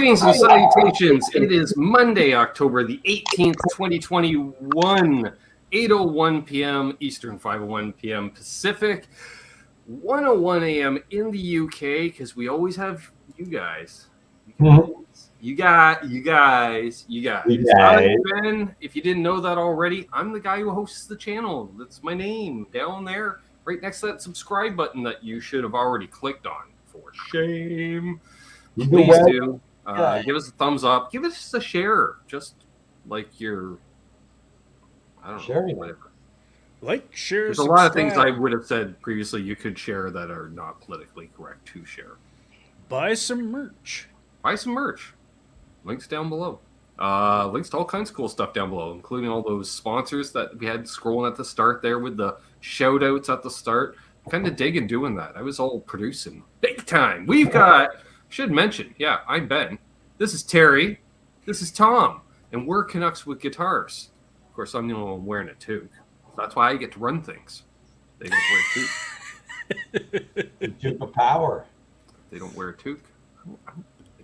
Greetings and salutations. It is Monday, October the 18th, 2021, 8:01 p.m. Eastern, 5:01 p.m. Pacific, 1:01 a.m. in the UK, because we always have you guys. You guys. I'm Ben. If you didn't know that already, I'm the guy who hosts the channel. That's my name down there, right next to that subscribe button that you should have already clicked on. For shame. Please do. Give us a thumbs up. Give us a share. Just like your, I don't know, whatever. Like, share, There's subscribe. a lot of things I would have said previously you could share that are not politically correct to share. Buy some merch. Buy some merch. Links down below. Links to all kinds of cool stuff down below, including all those sponsors that we had scrolling at the start there with the shout outs at the start. Kind of digging doing that. I was all producing big time. We've got, should mention, yeah, I'm Ben. This is Terry. This is Tom. And we're Canucks with Guitars. Of course, I'm the only one wearing a toque. That's why I get to run things. They don't wear a toque. The toque of power. They don't wear a toque. I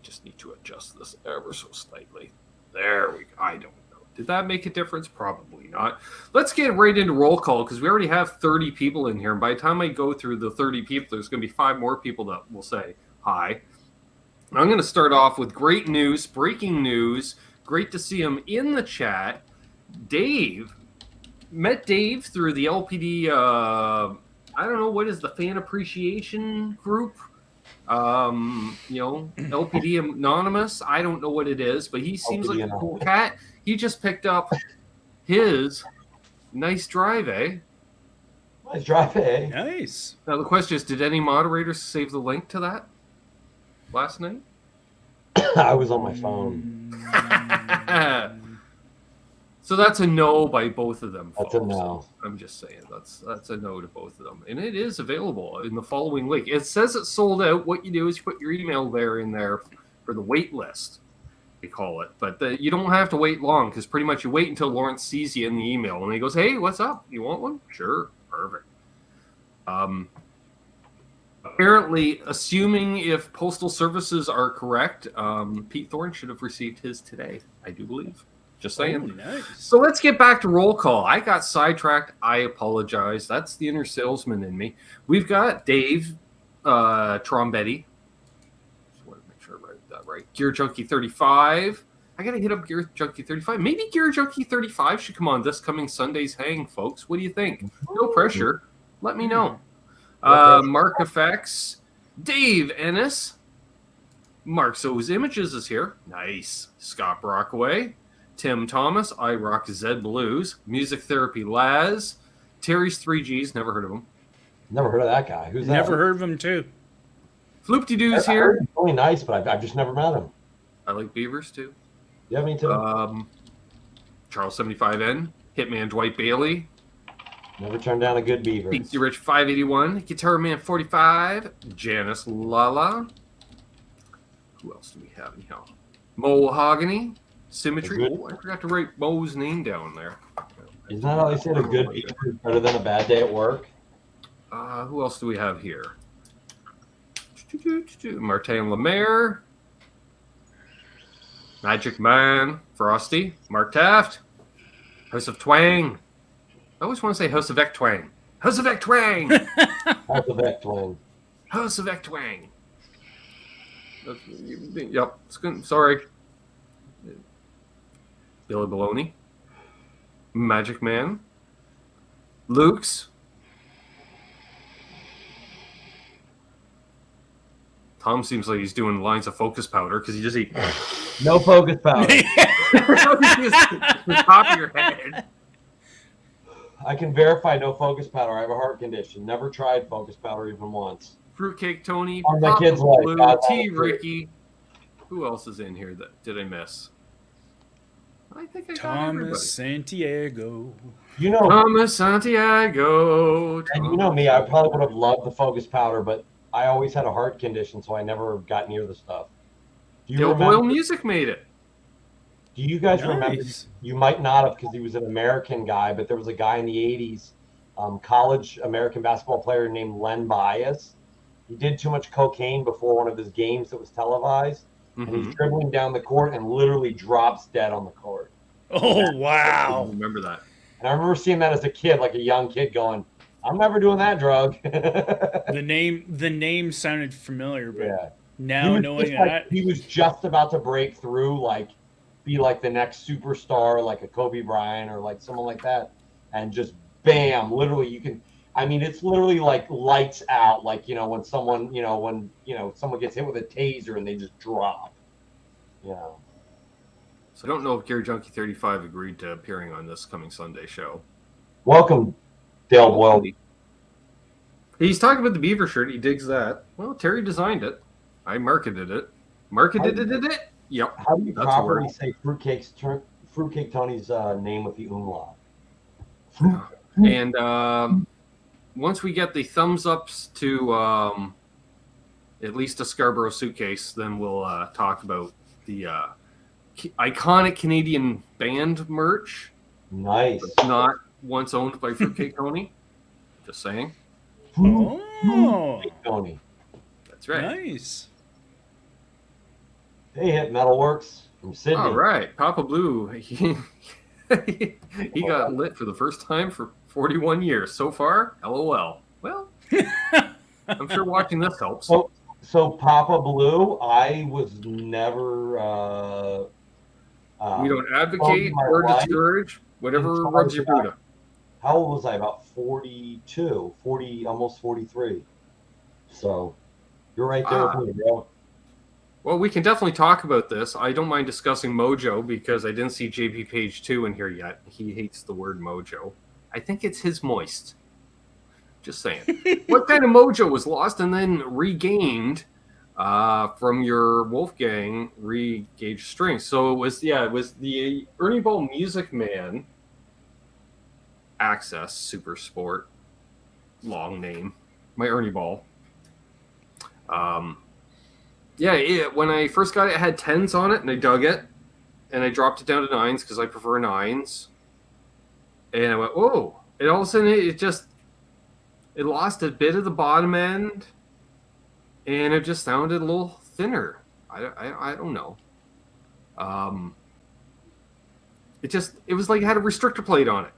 just need to adjust this ever so slightly. There we go. I don't know. Did that make a difference? Probably not. Let's get right into roll call because we already have 30 people in here. And by the time I go through the 30 people, there's going to be 5 more people that will say hi. I'm going to start off with great news, breaking news. Great to see him in the chat. Dave. Met Dave through the LPD, I don't know, what is the fan appreciation group? LPD Anonymous. I don't know what it is, but he seems like a cool cat. He just picked up his nice drive, eh? Nice drive, eh? Nice. Now the question is, did any moderators save the link to that last night? I was on my phone. So that's a no by both of them, folks. That's a no. I'm just saying that's a no to both of them. And it is available in the following link. It says it's sold out. What you do is you put your email in there for the wait list, we call it. But you don't have to wait long because pretty much you wait until Lawrence sees you in the email. And he goes, hey, what's up? You want one? Sure. Perfect. Apparently, assuming if postal services are correct, Pete Thorne should have received his today, I do believe. Just saying. Nice. So let's get back to roll call. I got sidetracked. I apologize. That's the inner salesman in me. We've got Dave Trombetti. Just want to make sure I read that right. Gear Junkie 35. I got to hit up Gear Junkie 35. Maybe Gear Junkie 35 should come on this coming Sunday's hang, folks. What do you think? No pressure. Let me know. Mark Effects. Dave Ennis. Mark So's Images is here. Nice. Scott Brockaway. Tim Thomas, I Rock Zed Blues, Music Therapy Laz, Terry's 3Gs, never heard of him. Never heard of that guy. Who's that? Never heard of him, too. Floop-de-doo's here. He's really nice, but I've just never met him. I like beavers, too. Yeah, me too. Charles 75N, Hitman Dwight Bailey. Never turned down a good beaver. Pete Rich 581, Guitar Man 45, Janice Lala. Who else do we have in here? Mahogany. Symmetry. Oh, I forgot to write Mo's name down there. Isn't that how they said a good beaver is better than a bad day at work? Who else do we have here? Martin Lemaire. Magic Man. Frosty. Mark Taft. House of Twang. I always want to say House of Ek Twang. House of Ek Twang. House of Ek Twang. House of Ek Twang. Yep. Sorry. Billy Baloney, Magic Man, Luke's, Tom seems like he's doing lines of focus powder because he just eat. No focus powder. The top of your head. I can verify no focus powder. I have a heart condition. Never tried focus powder even once. Fruitcake Tony, On my Papa kids' Blue, life. T Ricky. Who else is in here that did I miss? I think I got everybody. Thomas Santiago. You know, Thomas Santiago. and you know me, I probably would have loved the focus powder, but I always had a heart condition, so I never got near the stuff. Do you Bill remember? Boyle Music made it. Do you guys remember? Nice. You might not have because he was an American guy, but there was a guy in the 80s, college American basketball player named Len Bias. He did too much cocaine before one of his games that was televised. and he's dribbling down the court and literally drops dead on the court. Oh, I wow. remember that. And I remember seeing that as a kid, like a young kid, going, "I'm never doing that drug." The name sounded familiar, but Yeah. now knowing that, he was just about to break through, like be like the next superstar, like a Kobe Bryant or like someone like that, and just bam, literally you can. I mean, it's literally like lights out, like when someone, someone gets hit with a taser and they just drop. So I don't know if Gary Junkie 35 agreed to appearing on this coming Sunday show. Welcome, Dale Boyle. He's talking about the beaver shirt. He digs that. Well, Terry designed it. I marketed it. It? Yep. How do you That's properly say Fruitcake Tony's name with the umlaut? And once we get the thumbs ups to at least a Scarborough suitcase, then we'll talk about the iconic Canadian band merch. Nice. Not once owned by Fruitcake Tony. Just saying. oh, Tony. That's right. nice. They hit Metalworks from Sydney. All right. Papa Blue. He got lit for the first time for 41 years. So far, LOL. Well, I'm sure watching this helps. So Papa Blue, I was never. We don't advocate or discourage whatever rubs your boot up. How old was I? About 42, 40, almost 43. So you're right there with me, bro. Well, we can definitely talk about this. I don't mind discussing Mojo because I didn't see JP Page 2 in here yet. He hates the word Mojo. I think it's his moist. Just saying. What kind of Mojo was lost and then regained from your Wolfgang re-gauge strings? So it was the Ernie Ball Music Man Access Super Sport, long name, my Ernie Ball. When I first got it, it had 10s on it, and I dug it, and I dropped it down to 9s because I prefer 9s. And I went, whoa! And all of a sudden, it lost a bit of the bottom end, and it just sounded a little thinner. I don't know. It was like it had a restrictor plate on it.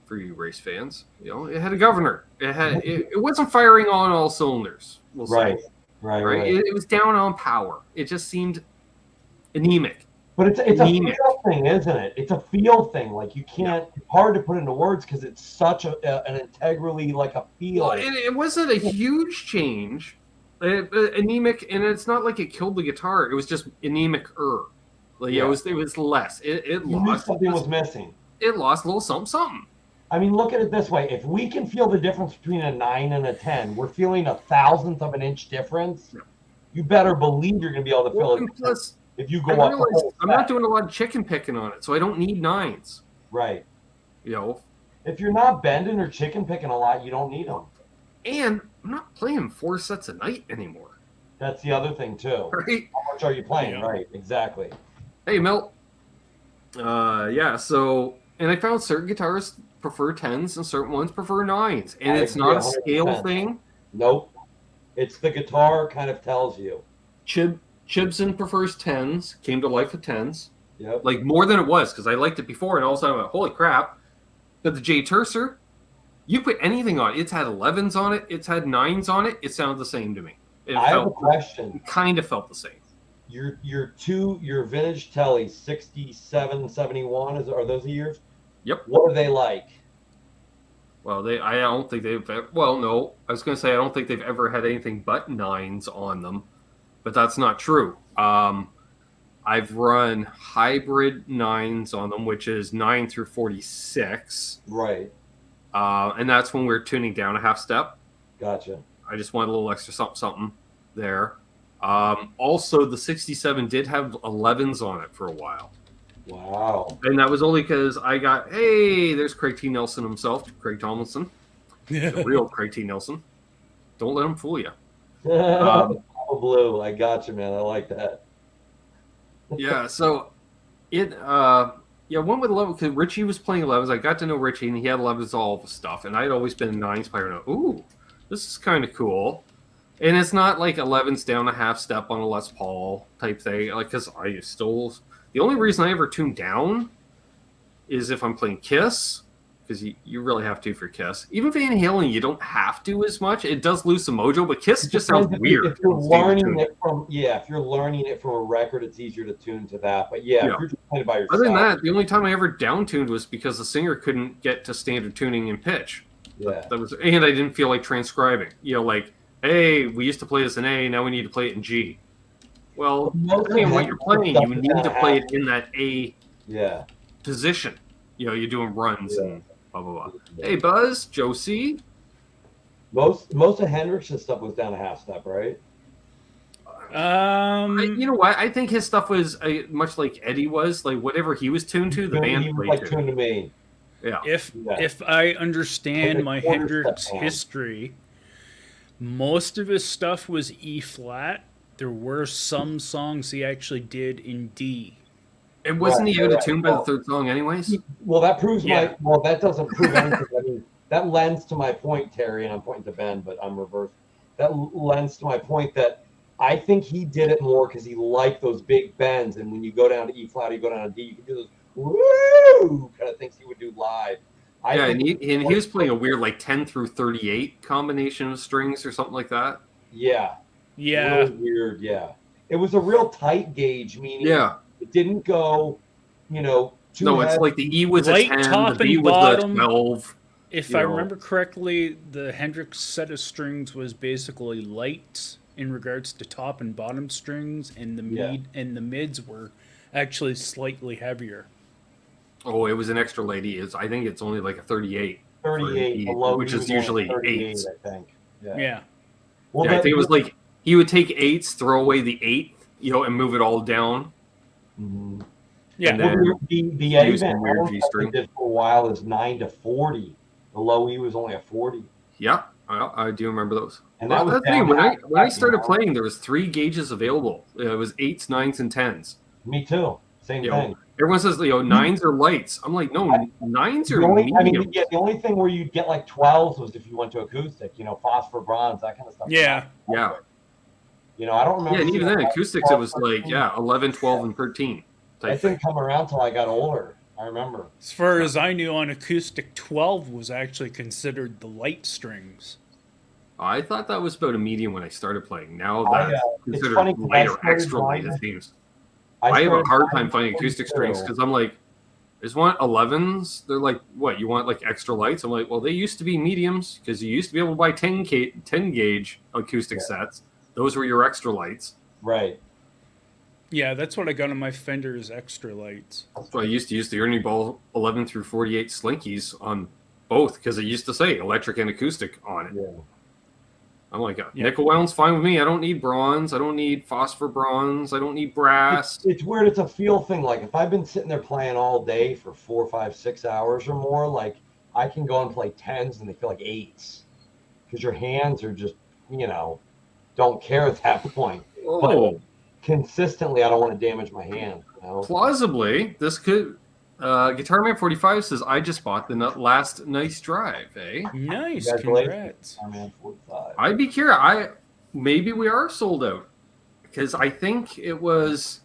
For you race fans, it had a governor. It wasn't firing on all cylinders. We'll say. Right. It was down on power. It just seemed anemic. But it's a feel thing, isn't it? It's a feel thing. Like you can't. It's hard to put into words because it's such an integrally like a feel. Well, it wasn't a huge change. Anemic, and it's not like it killed the guitar. It was just anemic-er. Like it was less. It lost. Something was missing. It lost a little something. I mean, look at it this way. If we can feel the difference between a 9 and a 10, we're feeling 1/1000th of an inch difference. Yeah. You better believe you're going to be able to feel it. Plus, if you go up the whole I'm not doing a lot of chicken picking on it, so I don't need 9s. Right. If you're not bending or chicken picking a lot, you don't need them. And I'm not playing 4 sets a night anymore. That's the other thing, too. Right? How much are you playing? Yeah. Right, exactly. Hey, Milt. And I found certain guitarists prefer 10s and certain ones prefer 9s. And it's not a scale thing. Nope. It's the guitar kind of tells you. Chibson prefers 10s, came to life with 10s. Yep. Like more than it was, because I liked it before, and all of a sudden I went, holy crap. But the J Tercer, you put anything on it. It's had 11s on it. It's had 9s on it. It sounded the same to me. I have a question. It kind of felt the same. Your vintage Telly 67, 71, are those the years? Yep. What are they like? Well, I don't think they've. Well, no, I was going to say I don't think they've ever had anything but 9s on them, but that's not true. I've run hybrid 9s on them, which is 9 through 46. Right. And that's when we're tuning down a half step. Gotcha. I just wanted a little extra something there. Also, the 67 did have 11s on it for a while. Wow. And that was only because there's Craig T. Nelson himself, Craig Tomlinson. The real Craig T. Nelson. Don't let him fool you. Blue, I got you, man. I like that. Yeah, so it, went with 11 because Richie was playing 11s. I got to know Richie, and he had 11s all the stuff. And I'd always been a 9s player. And ooh, this is kind of cool. And it's not like 11's down a half step on a Les Paul type thing. Like, because I still... The only reason I ever tune down is if I'm playing Kiss, because you really have to for Kiss. Even Van Halen, you don't have to as much. It does lose some mojo, but Kiss just sounds weird. If you're learning it from a record, it's easier to tune to that. But yeah. If you're just playing it by yourself. Other than that, the only time I ever down-tuned was because the singer couldn't get to standard tuning and pitch. Yeah. And I didn't feel like transcribing. Like, hey, we used to play this in A, now we need to play it in G. Well, depending on what you're playing, you need to play it in that A position. You're doing runs and blah, blah, blah. Yeah. Hey, Buzz, Josie. Most of Hendrix's stuff was down a half step, right? You know what? I think his stuff was much like Eddie was. Like, whatever he was tuned to, the band played like tuned to me. Yeah. If I understand my Hendrix history, most of his stuff was E flat. There were some songs he actually did in D. And wasn't he out of tune by the third song anyways? Well, that proves that doesn't prove anything. I mean, that lends to my point, Terry, and I'm pointing to Ben, but I'm reversed. That lends to my point that I think he did it more because he liked those big bends, and when you go down to E flat, you go down to D, you can do those woo kind of things he would do live. And he was playing a weird like 10 through 38 combination of strings or something like that. Yeah. Yeah. Really weird, yeah. It was a real tight gauge, meaning it didn't go, too No, it's heavy. like the E was Light a 10, top the B and was bottom. a 12. If I remember correctly, the Hendrix set of strings was basically light in regards to top and bottom strings, and the mids were actually slightly heavier. Oh, it was an extra lady. I think it's only like a 38. 38, which is usually 8s. I think. Yeah. Well, I think it was like he would take 8s, throw away the 8th, and move it all down. Mm-hmm. Yeah. And then the Eddie Van Halen did for a while is 9 to 40. The low E was only a 40. Yeah, I do remember those. And that was the thing. When I started playing, there was 3 gauges available. It was 8s, 9s, and 10s. Me too. Same thing. Everyone says 9s are lights. I'm like, no, 9s are mediums. The only thing where you'd get like 12s was if you went to acoustic. Phosphor bronze, that kind of stuff. Yeah. Yeah. I don't remember. Yeah, and even then, acoustics, it was like 11, 12, and 13. That didn't come around till I got older. I remember. As far as I knew, on acoustic, 12 was actually considered the light strings. I thought that was about a medium when I started playing. Now that's considered light or extra light, it seems. I have a hard time finding acoustic strings because I'm like, I just want 11s. They're like, what, you want like extra lights? I'm like, well, they used to be mediums because you used to be able to buy 10 gauge acoustic sets. Those were your extra lights. Right. Yeah, that's what I got on my Fender's extra lights. So I used to use the Ernie Ball 11 through 48 Slinkies on both because it used to say electric and acoustic on it. Yeah. I'm like, nickel wound's fine with me. I don't need bronze. I don't need phosphor bronze. I don't need brass. It's weird. It's a feel thing. Like if I've been sitting there playing all day for 4, 5, 6 hours or more, like I can go and play 10s and they feel like 8s because your hands are just, don't care at that point. Oh. But consistently, I don't want to damage my hand. Plausibly, this could. Guitar Man 45 says, I just bought the last nice drive, eh? Nice, congrats. Guitar Man 45. I'd be curious. Maybe we are sold out because I think it was.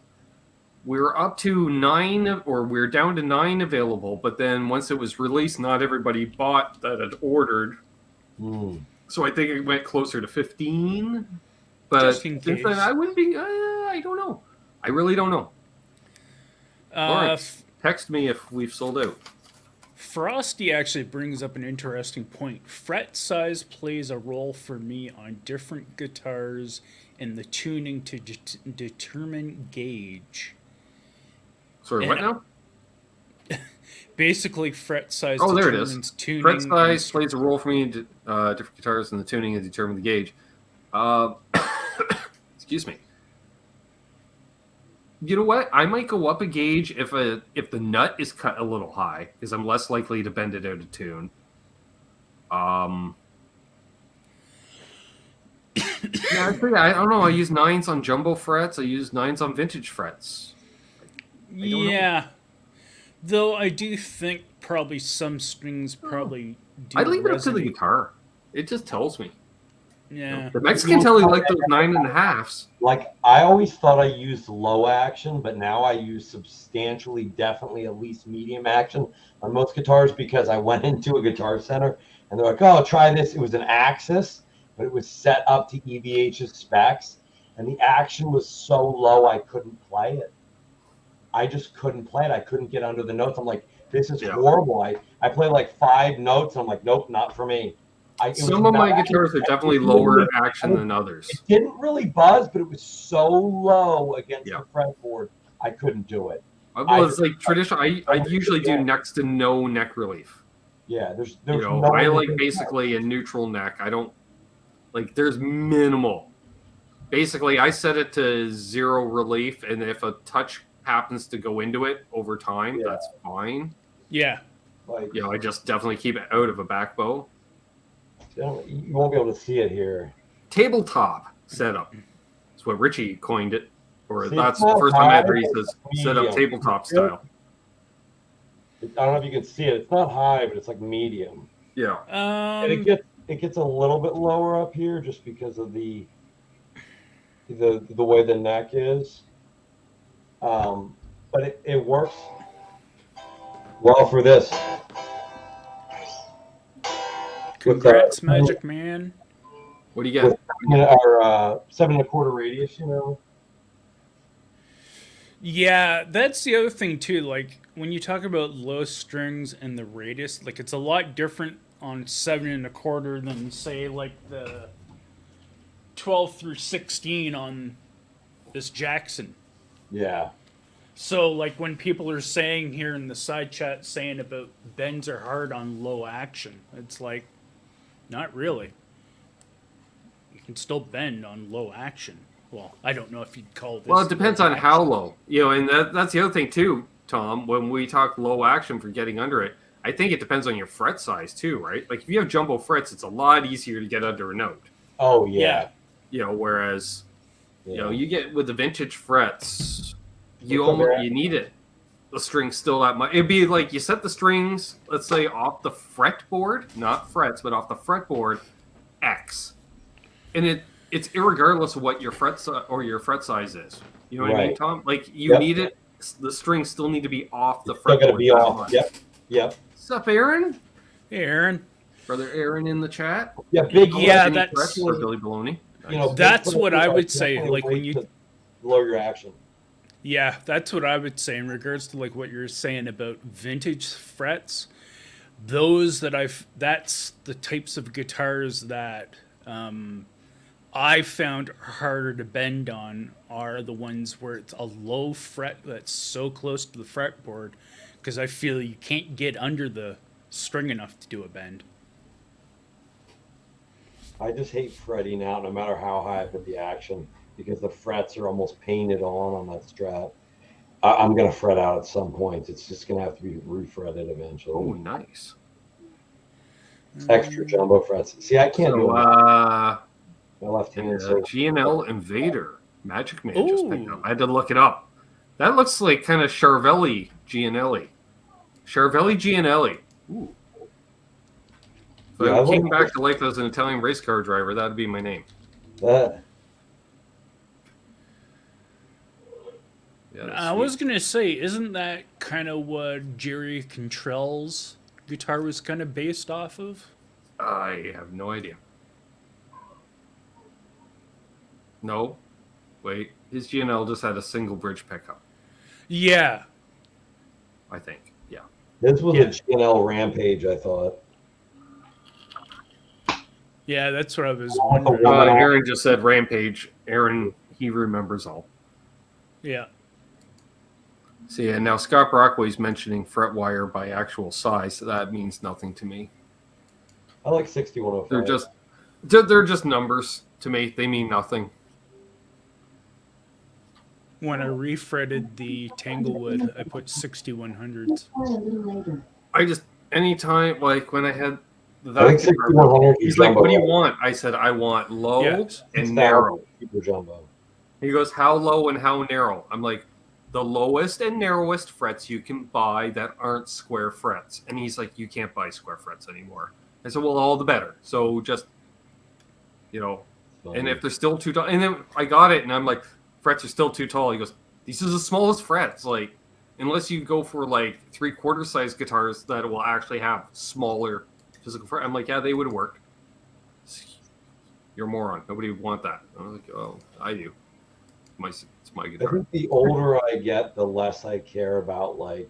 We were up to 9, or we were down to 9 available. But then once it was released, not everybody bought that had ordered. So I think it went closer to 15. But since then, I wouldn't be. I don't know. I really don't know. Lawrence, text me if we've sold out. Frosty actually brings up an interesting point. Fret size plays a role for me on different guitars in the tuning to determine gauge. Sorry, what now? Basically, fret size determines tuning. Fret size plays a role for me in different guitars in the tuning and determine the gauge. Excuse me. You know what? I might go up a gauge if the nut is cut a little high, because I'm less likely to bend it out of tune. I don't know. I use 9s on jumbo frets. I use 9s on vintage frets. Yeah. Though I do think some strings probably do I leave it up to the resonate. guitar. It just tells me. Yeah. The Mexican tell you like those 9.5s. Like, I always thought I used low action, but now I use substantially, definitely at least medium action on most guitars, because I went into a Guitar Center and they're like, oh, try this. It was an Axis, but it was set up to EVH's specs, and the action was so low I couldn't play it. I just couldn't play it. I couldn't get under the notes. I'm like, this is horrible. I play like 5 notes. And I'm like, nope, not for me. Some of my guitars are definitely lower action than others. It didn't really buzz, but it was so low against the fretboard, I couldn't do it. Well, it's like traditional. I usually do next to no neck relief. Yeah, there's I like basically a neutral neck. I don't like. There's minimal. Basically, I set it to 0 relief, and if a touch happens to go into it over time, that's fine. Yeah. Like, I just definitely keep it out of a back bow. You won't be able to see it here. Tabletop setup. That's what Richie coined it. Or that's the first time I ever used this set up tabletop style. I don't know if you can see it. It's not high, but it's like medium. Yeah. And it gets a little bit lower up here just because of the way the neck is. But it works well for this. Congrats, Magic Man. What do you got? Our 7 1/4 radius, Yeah, that's the other thing too. Like when you talk about low strings and the radius, like it's a lot different on 7 1/4 than say like the 12 through 16 on this Jackson. Yeah. So like when people are saying here in the side chat saying about bends are hard on low action, it's like not really. You can still bend on low action. Well, I don't know if you'd call this. Well, it depends on how low. And that's the other thing too, Tom. When we talk low action for getting under it, I think it depends on your fret size too, right? Like if you have jumbo frets, it's a lot easier to get under a note. Oh yeah. Whereas, you get with the vintage frets, you need it. The string's still that much. It'd be like you set the strings, let's say off the fretboard, not frets, but off the fretboard, X, and it's irregardless of what your fret or your fret size is. You know what I mean, Tom? Like you need it. The strings still need to be off the fretboard. Still got to be off. Yep. What's up, Aaron? Hey, Aaron. Brother Aaron in the chat. Yeah, big. Yeah, that's for Billy Baloney. That's what I would say. Like when you lower your action. Yeah, that's what I would say in regards to like what you're saying about vintage frets. That's the types of guitars that I found harder to bend on are the ones where it's a low fret that's so close to the fretboard, because I feel you can't get under the string enough to do a bend. I just hate fretting out no matter how high I put the action, because the frets are almost painted on that Strat. I'm going to fret out at some point. It's just going to have to be refretted eventually. Oh, nice. Extra jumbo frets. See, I can't do it. My left hand. G&L Invader. Magic Man just picked up. I had to look it up. That looks like kind of Charvelli Gianelli. Charvelli Gianelli. Ooh. If I came back to life as an Italian race car driver, that would be my name. I was going to say, isn't that kind of what Jerry Cantrell's guitar was kind of based off of? I have no idea. No. Wait. His G&L just had a single bridge pickup. Yeah. I think. Yeah. This was a G&L Rampage, I thought. Yeah, that's what I was wondering. Aaron just said Rampage. Aaron, he remembers all. Yeah. See, and now Scott Brockway's mentioning fret wire by actual size, so that means nothing to me. I like 6105. They're just numbers to me. They mean nothing. When I refretted the Tanglewood, I put 6100s. Anytime, like when I had I think 6100. He's like, what do you want? I said, I want low and narrow. Super jumbo. He goes, how low and how narrow? I'm like, the lowest and narrowest frets you can buy that aren't square frets. And he's like, you can't buy square frets anymore. I said, well, all the better. So just, And if they're still too tall, and then I got it, and I'm like, frets are still too tall. He goes, these are the smallest frets. Like, unless you go for like 3/4 size guitars that will actually have smaller physical fret. I'm like, yeah, they would have worked. You're a moron. Nobody would want that. I'm like, oh, I do. It's my guitar. I think the older I get, the less I care about, like,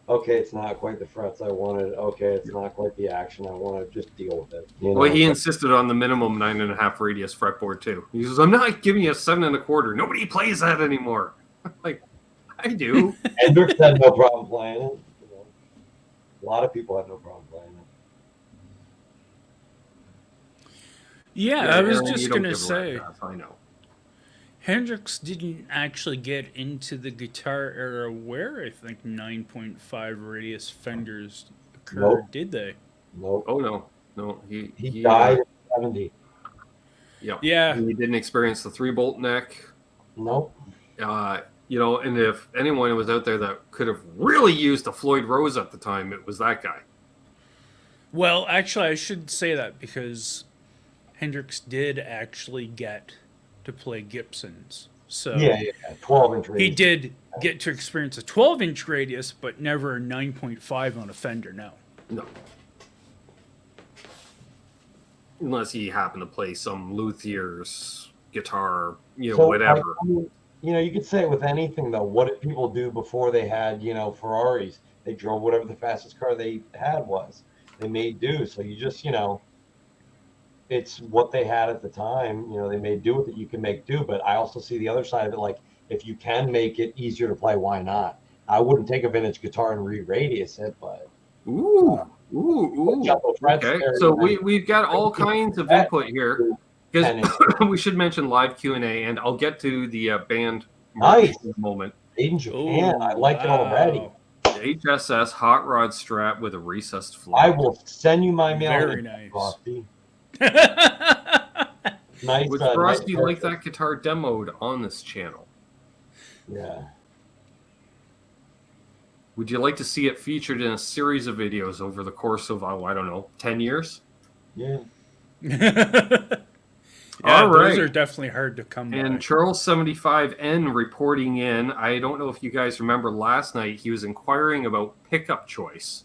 okay, it's not quite the frets I wanted. Okay, it's not quite the action I want to just deal with it. You know? Well, he insisted on the minimum 9.5 radius fretboard too. He says, I'm not giving you a 7.25. Nobody plays that anymore. Like, I do. Hendrix had no problem playing it. You know? A lot of people had no problem playing it. Yeah, I was just you don't gonna give a say, rat's ass, I know. Hendrix didn't actually get into the guitar era where I think 9.5 radius fenders occurred, Nope. did they? Nope. Oh no, He died at 70. Yeah. He didn't experience the 3-bolt neck. Nope. You know, and if anyone was out there that could have really used a Floyd Rose at the time, it was that guy. Well, actually, I should say that because Hendrix did actually get to play Gibsons. So Yeah, 12-inch radius. he did get to experience a 12-inch radius, but never a 9.5 on a Fender, no. No. Unless he happened to play some luthier's guitar, you know, So, whatever. like, I mean, you know, you could say it with anything, though. What did people do before they had, you know, Ferraris? They drove whatever the fastest car they had was. They made do. So you just, you know, it's what they had at the time. You know, they made do with it. You can make do. But I also see the other side of it. Like, if you can make it easier to play, why not? I wouldn't take a vintage guitar and re-radius it, but... Ooh. Okay, so we've got all kinds of input here. Because we should mention live Q&A, and I'll get to the band Nice. in a moment. Made in Japan. I like it already. The HSS hot rod strap with a recessed floor. I will send you my mail. Very nice. Frosty. Nice. Would nice Frosty like purchase. that guitar demoed on this channel? Yeah. Would you like to see it featured in a series of videos over the course of, oh, I don't know, 10 years? Yeah. All those right. are definitely hard to come by. And Charles75N reporting in. I don't know if you guys remember last night, he was inquiring about pickup choice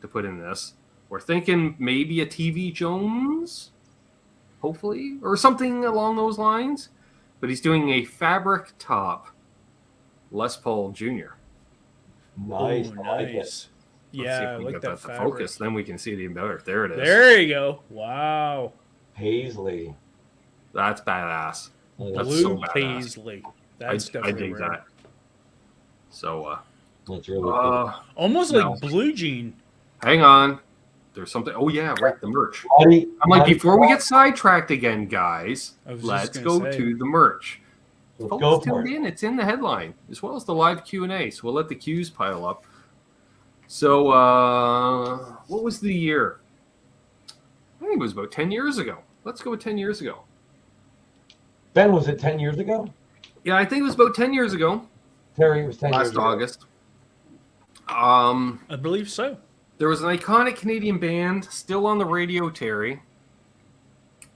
to put in this. We're thinking maybe a TV Jones, hopefully, or something along those lines. But he's doing a fabric top Les Paul Jr. Nice. Ooh, I like it. nice. Let's see Yeah, I if we like get that to fabric. focus. Then we can see it even better. There it is. There you go. Wow. Paisley. That's badass. That's Blue so badass. Paisley. That's I definitely dig rare. that. So, That's really cool. Almost No. like Blue Jean. hang on. There's something. Oh, yeah, right. The merch. Buddy, I'm like, buddy, before we get sidetracked again, guys, I was just let's gonna go say. to the merch. let's Folks go for tuned it. in. It's in the headline, as well as the live Q&A. So we'll let the Qs pile up. So, what was the year? I think it was about 10 years ago. Let's go with 10 years ago. Ben, was it 10 years ago? Yeah, I think it was about 10 years ago. Terry, it was 10 years Last ago. August. I believe so. There was an iconic Canadian band still on the radio, Terry.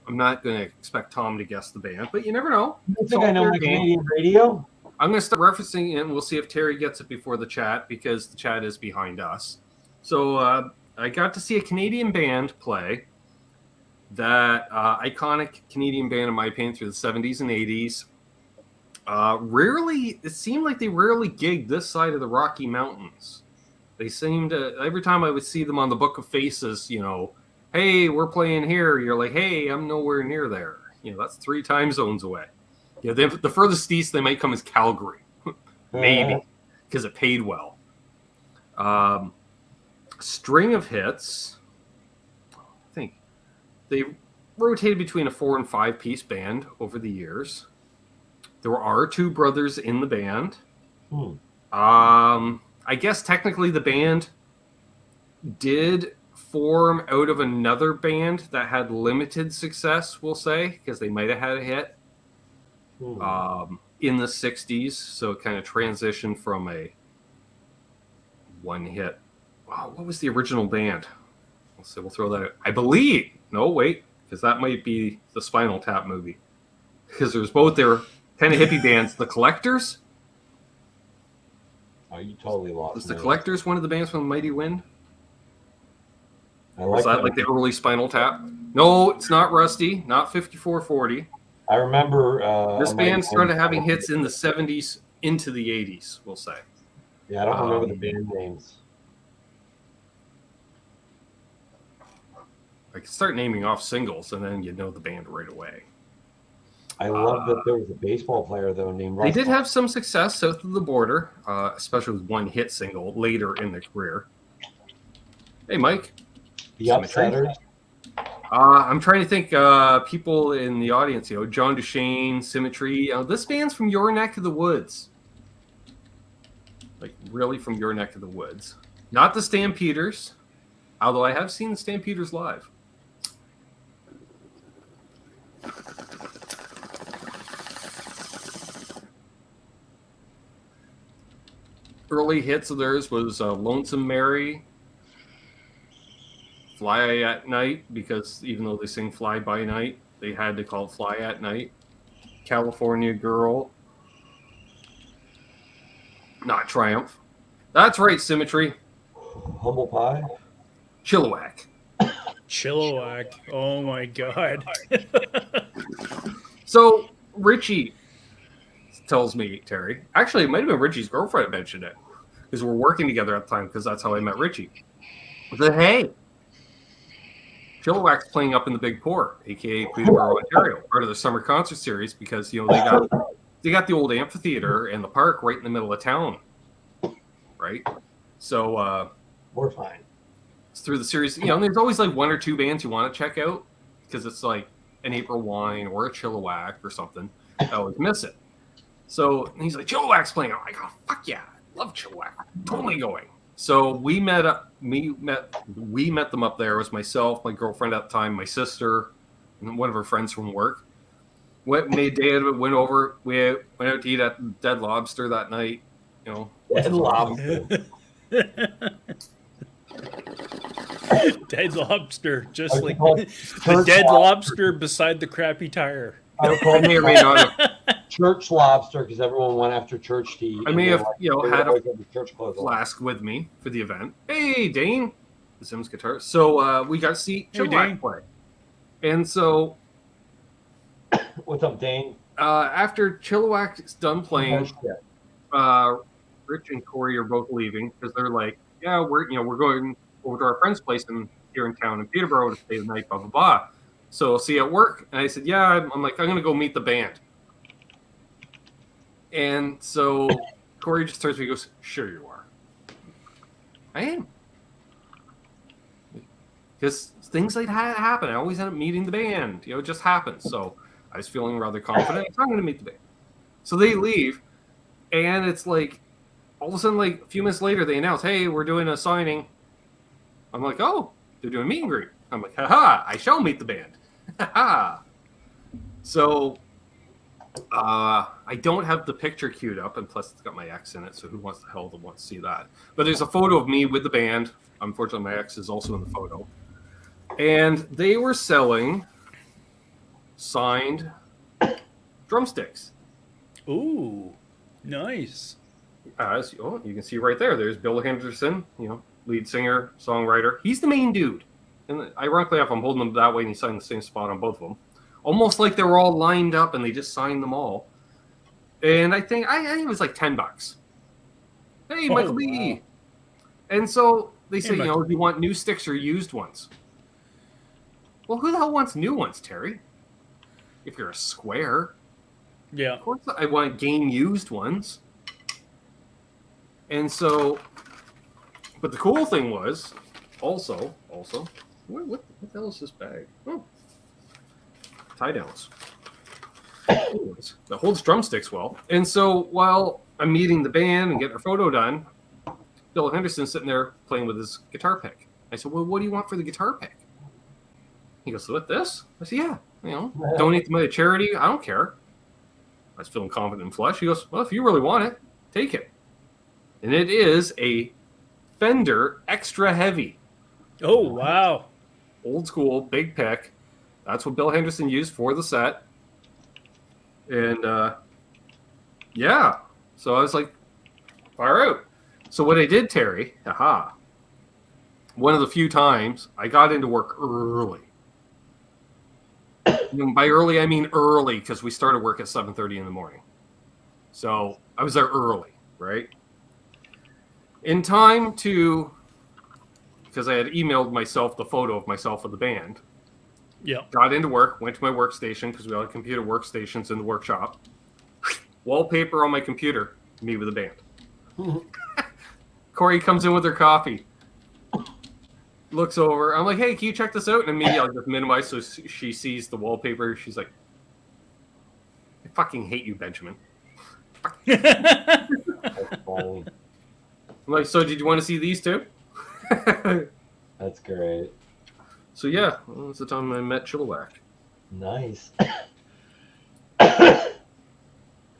I'm not going to expect Tom to guess the band, but you never know. You It's think all I know fair my game. Canadian radio? I'm going to start referencing it, and we'll see if Terry gets it before the chat, because the chat is behind us. So I got to see a Canadian band play. That iconic Canadian band, in my opinion, through the 70s and 80s. It seemed like they rarely gigged this side of the Rocky Mountains. They seemed to, every time I would see them on the Book of Faces, you know, hey, we're playing here. You're like, hey, I'm nowhere near there. You know, that's 3 time zones away. Yeah, the furthest east they might come is Calgary, maybe, because it paid well. String of hits. I think they rotated between a 4 and 5 piece band over the years. There are 2 brothers in the band. I guess technically the band did form out of another band that had limited success, we'll say, because they might have had a hit in the 60s. So it kind of transitioned from a one hit. Wow, what was the original band? We'll throw that out. I believe. No, wait. because that might be the Spinal Tap movie. Because there's both their kind of hippie bands, the Collectors. Oh, you totally lost Was me. the Collectors one of the bands from Mighty Wind? I Was that like the early Spinal Tap? No, it's not Rusty, not 5440. I remember This band started having hits in the 70s into the 80s, we'll say. Yeah, I don't remember the band names. I could start naming off singles, and then you know the band right away. I love that there was a baseball player, though, named They did have some success south of the border, especially with one hit single later in their career. Hey, Mike. The Upsetters. I'm trying to think people in the audience, John Duchesne, Symmetry. This band's from your neck of the woods. Like, really from your neck of the woods. Not the Stampeders, although I have seen the Stampeders live. Early hits of theirs was Lonesome Mary, Fly at Night, because even though they sing Fly by Night, they had to call it Fly at Night. California Girl. Not Triumph. That's right, Symmetry. Humble Pie. Chilliwack. Chilliwack. Oh my God. So Richie tells me, Terry, actually it might have been Richie's girlfriend that mentioned it, because we're working together at the time, because that's how I met Richie. I said, hey, Chilliwack's playing up in the Big Pour, aka Peterborough, Ontario, part of the summer concert series, because they got the old amphitheater and the park right in the middle of town, right? So we're fine. It's through the series, there's always like one or two bands you want to check out, because it's like an April Wine or a Chilliwack or something. I always miss it. So he's like, Chilliwack's playing. I'm like, oh fuck yeah, love Chilliwack, totally going. So we met them up there. It was myself, my girlfriend at the time, my sister, and one of her friends from work. Made day of it, went over. We went out to eat at Dead Lobster that night. Dead Lobster. Dead Lobster, just like the Dead Lobster beside the crappy tire. I may or may not have church lobster, because everyone went after church to eat. I may have, had a flask with me for the event. Hey, Dane, the Sims Guitar. So we got to see Chilliwack play. And so, what's up, Dane? After Chilliwack's done playing, Rich and Corey are both leaving, because they're like, yeah, we're going over to our friend's place here in town in Peterborough to stay the night, blah blah blah. So I'll see you at work. And I said, yeah, I'm going to go meet the band. And so Corey just turns to me and goes, sure you are. I am. Because things like that happen. I always end up meeting the band. It just happens. So I was feeling rather confident. I'm going to meet the band. So they leave. And it's like, all of a sudden, like a few minutes later, they announce, hey, we're doing a signing. I'm like, oh, they're doing a meet and greet. I'm like, haha, I shall meet the band. Haha. So I don't have the picture queued up, and plus it's got my ex in it, so who wants to hell wants to see that? But there's a photo of me with the band. Unfortunately, my ex is also in the photo. And they were selling signed drumsticks. Ooh, nice. You can see right there. There's Bill Henderson, lead singer, songwriter. He's the main dude. And ironically enough, I'm holding them that way, and he signed the same spot on both of them. Almost like they were all lined up, and they just signed them all. And I think it was like $10. Hey, Michael B. Wow. And so they say, do you want new sticks or used ones? Well, who the hell wants new ones, Terry? If you're a square. Yeah. Of course I want game used ones. And so, but the cool thing was, also, what the hell is this bag? Oh, tie downs. That holds drumsticks well. And so while I'm meeting the band and getting our photo done, Bill Henderson's sitting there playing with his guitar pick. I said, well, what do you want for the guitar pick? He goes, what, this? I said, yeah, donate to my charity. I don't care. I was feeling confident in flesh. He goes, well, if you really want it, take it. And it is a Fender Extra Heavy. Oh, wow. Old school, big pick. That's what Bill Henderson used for the set. And yeah, so I was like, fire out. So what I did, Terry, one of the few times I got into work early. And by early, I mean early, because we started work at 7:30 in the morning. So I was there early, right? In time to, because I had emailed myself the photo of myself with the band. Yeah. Got into work, went to my workstation, because we all had computer workstations in the workshop. Wallpaper on my computer, me with the band. Corey comes in with her coffee. Looks over. I'm like, hey, can you check this out? And immediately I'll just minimize so she sees the wallpaper. She's like, I fucking hate you, Benjamin. That's funny. I'm like, so did you want to see these two? That's great. So yeah, well, that's the time I met Chilliwack. Nice.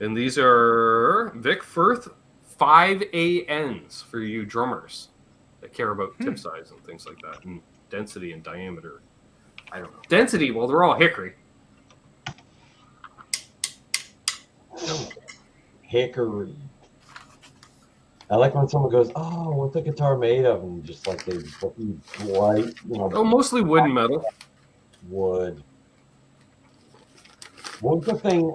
And these are Vic Firth 5ANs for you drummers that care about tip size and things like that, and density and diameter. I don't know. Density, well, they're all hickory. Hickory. I like when someone goes, "Oh, what's the guitar made of?" And just like they white, Oh, mostly wood and metal. wood. What was the thing?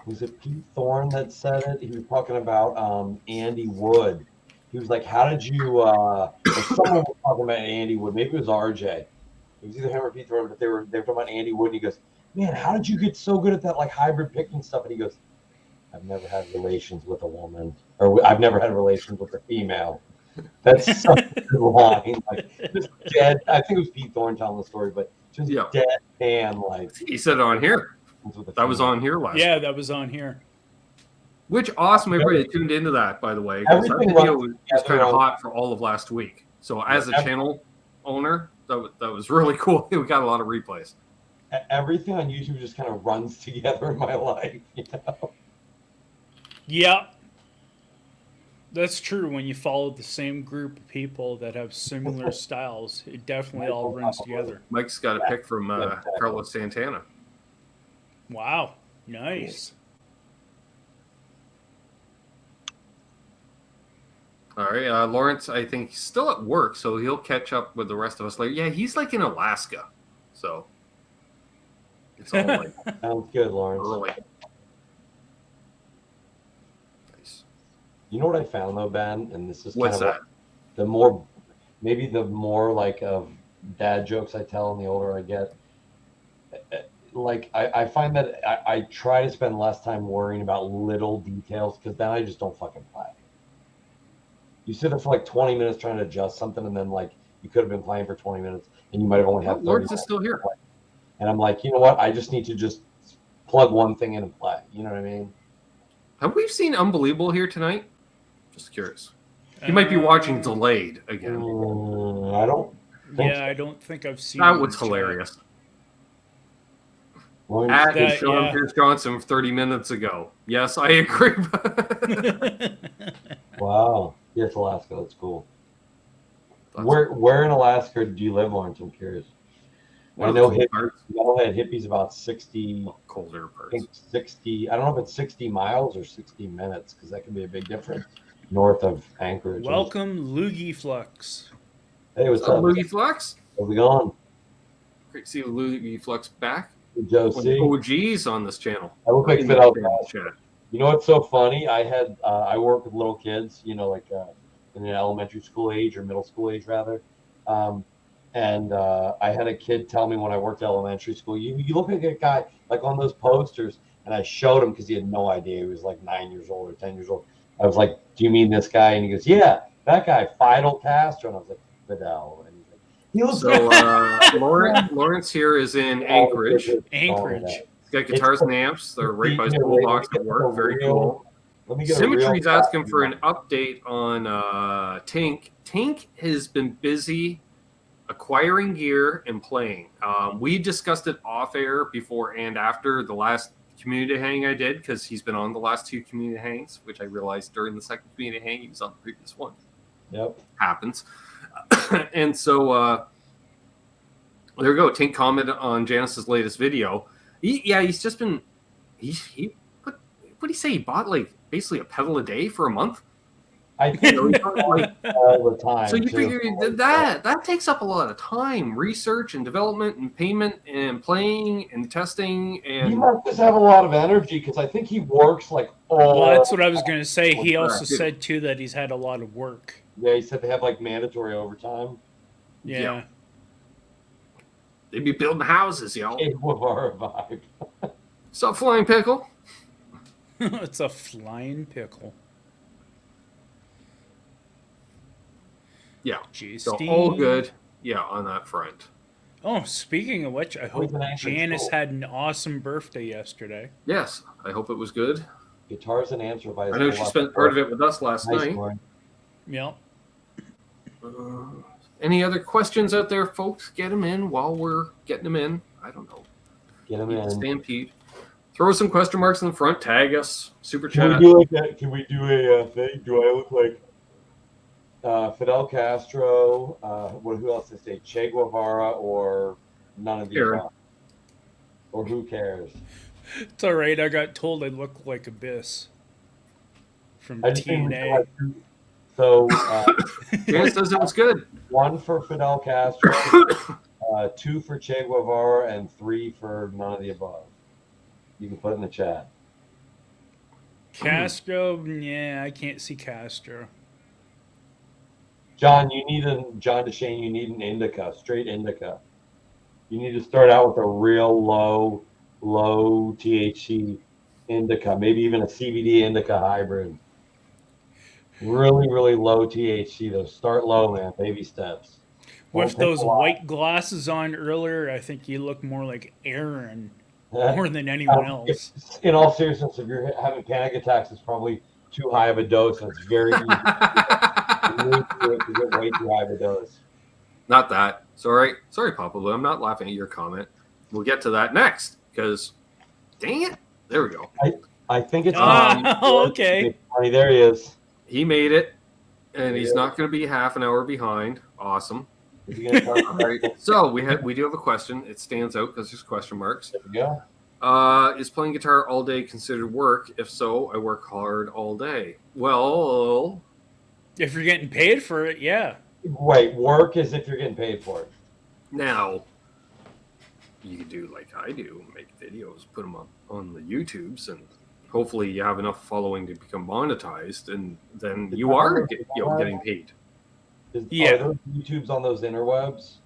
Was it Pete Thorne that said it? He was talking about Andy Wood. He was like, "How did you?" Someone was talking about Andy Wood. Maybe it was RJ. It was either him or Pete Thorne, but they were talking about Andy Wood. And he goes, "Man, how did you get so good at that like hybrid picking stuff?" And he goes, "I've never had relations with a woman, or I've never had relations with a female." That's such a good line. Like, just dead. I think it was Pete Thorne telling the story, but just dead pan. Like He said it on here. That was on here last. Yeah, that was on here. Which awesome! Everybody that tuned into that, by the way. Because that video was kind of hot for all of last week. So as a channel owner, that was really cool. We got a lot of replays. Everything on YouTube just kind of runs together in my life, you know. Yeah. That's true. When you follow the same group of people that have similar styles, it definitely all runs together. Mike's got a pick from Carlos Santana. Wow. Nice. All right. Lawrence, I think, he's still at work, so he'll catch up with the rest of us later. Yeah, he's like in Alaska. So it's all like Sounds good, Lawrence. early. Nice. You know what I found though, Ben? And this is What's kind of that? the more like of dad jokes I tell and the older I get. Like I find that I try to spend less time worrying about little details because then I just don't fucking play. You sit there for like 20 minutes trying to adjust something, and then like you could have been playing for 20 minutes, and you might have only had 30 Lawrence minutes is still here. And I'm like, you know what? I just need to just plug one thing in and play. You know what I mean? Have we seen Unbelievable here tonight? Just curious. You might be watching delayed again. I don't. Yeah, I don't think I've seen That was hilarious. Lawrence, At Sean Pierce Johnson 30 minutes ago. Yes, I agree. wow. Yes, Alaska. That's cool. Where in Alaska do you live, Lawrence? I'm curious. I know Metalhead Hippie's about 60. Colder parts. I think 60. I don't know if it's 60 miles or 60 minutes because that can be a big difference north of Anchorage. Welcome, Loogie Flux. Hey, what's up? Loogie Flux? How's it going? Great to see Loogie Flux back. Joe C. OGs on this channel. I look like Fidel Castro. You know what's so funny? I work with little kids, you know, like in an elementary school age or middle school age rather. And I had a kid tell me when I worked at elementary school, you look like a guy like on those posters. And I showed him because he had no idea. He was like 9 years old or 10 years old. I was like, do you mean this guy? And he goes, yeah, that guy, Fidel Castro. And I was like, Fidel. And he's like, he looks so Lawrence here is in Anchorage. Anchorage. He's got guitars and amps. They're right by his toolbox at work. Very cool. Symmetry's asking for an update on Tink. Tink has been busy acquiring gear and playing. We discussed it off air before and after the last community hang I did because he's been on the last two community hangs, which I realized during the second community hang he was on the previous one. Yep. Happens. And so There we go. Tink commented on Janice's latest video. He's just been. What did he say? He bought like basically a pedal a day for a month. I think like all the time. So you figure that takes up a lot of time, research and development and payment and playing and testing. And he must just have a lot of energy because I think he works like all. Well, that's what I was going to say. He also said too that he's had a lot of work. Yeah, he said they have like mandatory overtime. Yeah. They'd be building houses, yo. Vibe. Sup, Flying Pickle? It's a flying pickle. Yeah. Jeez, So all good. Yeah, on that front. Oh, speaking of which, I hope Janice had an awesome birthday yesterday. Yes, I hope it was good. Guitars and Answer by. I know she spent part of it with us last night. Yeah. Any other questions out there, folks? Get them in while we're getting them in. I don't know. Get them in. Stampede. Throw some question marks in the front. Tag us. Super chat. Can we do like that? Can we do a thing? Do I look like Fidel Castro? Who else did I say? Che Guevara or none of these? Or who cares? It's all right. I got told I look like Abyss from TNA. So Janice says it was good. 1 for Fidel Castro, 2 for Che Guevara, and 3 for none of the above. You can put it in the chat. Castro, yeah, I can't see Castro. John, John DeShane, you need an indica, straight indica. You need to start out with a real low THC indica, maybe even a CBD indica hybrid. Really, really low THC, though. Start low, man. Baby steps. With those white glasses on earlier, I think you look more like Aaron more than anyone else. In all seriousness, if you're having panic attacks, it's probably too high of a dose, and it's very easy to get way too high of a dose. Not that. Sorry, Papa Blue. I'm not laughing at your comment. We'll get to that next, because dang it. There we go. I think it's okay. Funny, there he is. He made it, and he's not going to be half an hour behind. Awesome. Right. So we do have a question. It stands out because there's question marks. There we go. Is playing guitar all day considered work? If so, I work hard all day. Well, if you're getting paid for it, yeah. Wait, work is if you're getting paid for it. Now, you could do like I do, make videos, put them on the YouTubes, and hopefully you have enough following to become monetized, and then you are getting paid. Are those YouTubes on those interwebs?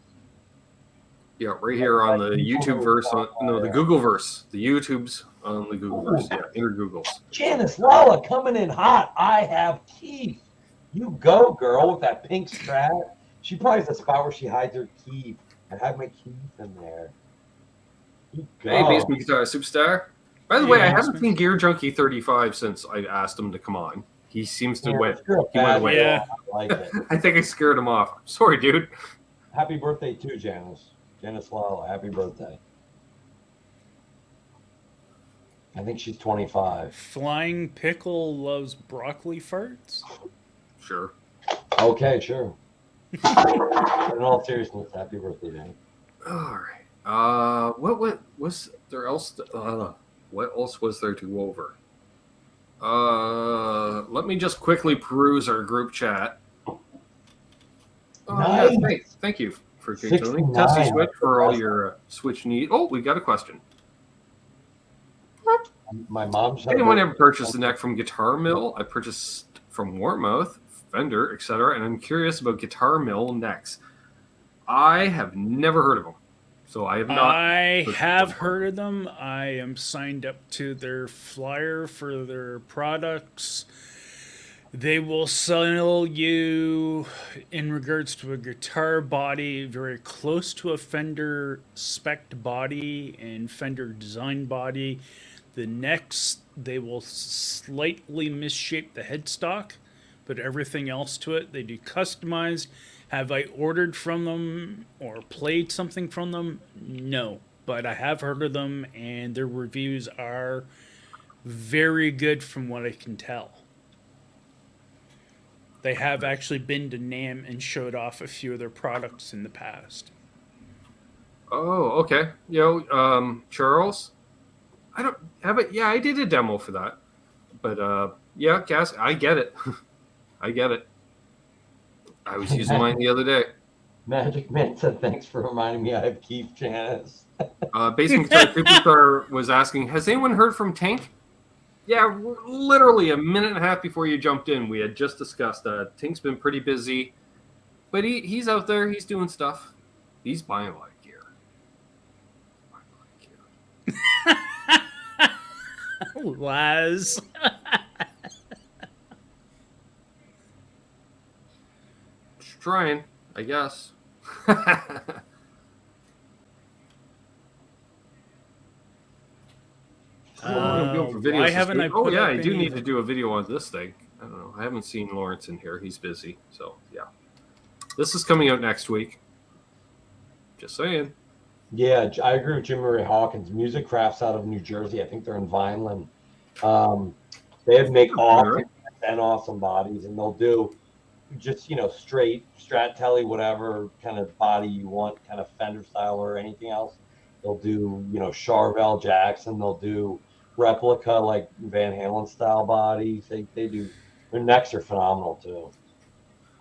Yeah, right here on the YouTube verse. The Google verse. The YouTubes on the Google verse. Yeah, inner Googles. Janice Lala coming in hot. I have Keith. You go, girl, with that pink strap. She probably has a spot where she hides her Keith. I have my Keith in there. You go. Hey, Basement Guitar Superstar. By the way, I haven't seen Gear Junkie 35 since I asked him to come on. He seems to win. He went away. Yeah. I like it. I think I scared him off. Sorry, dude. Happy birthday too, Janice. Janice Lala, happy birthday. I think she's 25. Flying Pickle loves broccoli farts? Sure. Okay, sure. In all seriousness, happy birthday, man. All right. What was there else? What else was there to go over? Let me just quickly peruse our group chat. Nice. Yeah, thank you for tuning. Tesi Switch for all your Switch needs. Oh, we got a question. My mom's. Anyone ever purchased a neck from Guitar Mill? I purchased from Warmouth, Fender, etc. And I'm curious about Guitar Mill necks. I have never heard of them. So I have not. I have heard of them. I am signed up to their flyer for their products. They will sell you, in regards to a guitar body, very close to a Fender spec body and Fender design body. The necks, they will slightly misshape the headstock, but everything else to it, they do customized. Have I ordered from them or played something from them? No, but I have heard of them, and their reviews are very good from what I can tell. They have actually been to NAMM and showed off a few of their products in the past. Oh, okay. Charles, I don't have it. Yeah, I did a demo for that. But yeah, gas. I get it. I get it. I was using mine the other day. Magic Man said, "Thanks for reminding me. I have Keith Janis." Basement Guitar Superstar was asking, has anyone heard from Tank? Yeah, literally a minute and a half before you jumped in, we had just discussed that. Tank's been pretty busy, but he's out there. He's doing stuff. He's buying a lot of gear. Laz. Just trying, I guess. Why haven't I put yeah, up I do any- need to do a video on this thing. I don't know. I haven't seen Lawrence in here. He's busy. So, yeah. This is coming out next week. Just saying. Yeah, I agree with Jim Murray Hawkins. Music Crafts out of New Jersey. I think they're in Vineland. They make awesome and awesome bodies, and they'll do just straight Strat Telly, whatever kind of body you want, kind of Fender style or anything else. They'll do Charvel Jackson. They'll do replica like Van Halen style bodies. They do. Their necks are phenomenal too.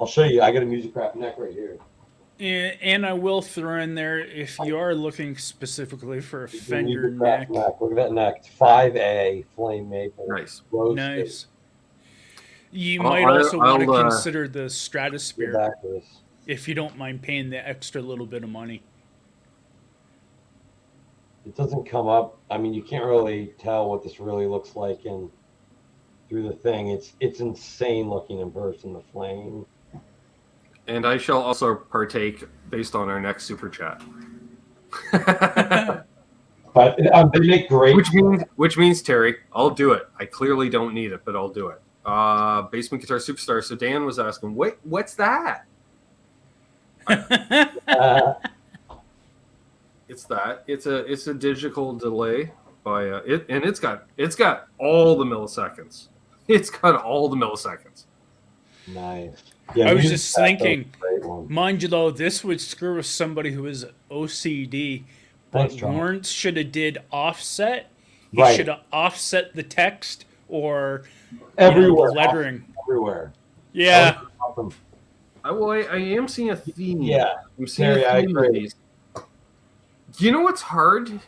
I'll show you. I got a Music Craft neck right here. And I will throw in there, if you are looking specifically for a Fender Music Craft neck. Look at that neck. It's 5A flame maple. Nice. Nice. You might also want to consider the Stratosphere if you don't mind paying the extra little bit of money. It doesn't come up. I mean, you can't really tell what this really looks like through the thing. It's insane looking in person, the flame. And I shall also partake based on our next super chat. But they make great. Which means Terry, I'll do it. I clearly don't need it, but I'll do it. Basement Guitar Superstar. So Dan was asking, wait, what's that? It's that. It's a digital delay by it, and it's got all the milliseconds. It's got all the milliseconds. Nice. Yeah, I was just thinking, mind you though, this would screw with somebody who is OCD. But Lawrence should have did offset. He should have offset the text or everywhere the lettering. Everywhere. Yeah. Awesome. I am seeing a theme. Yeah. I'm seeing a theme with these. Do you know what's hard?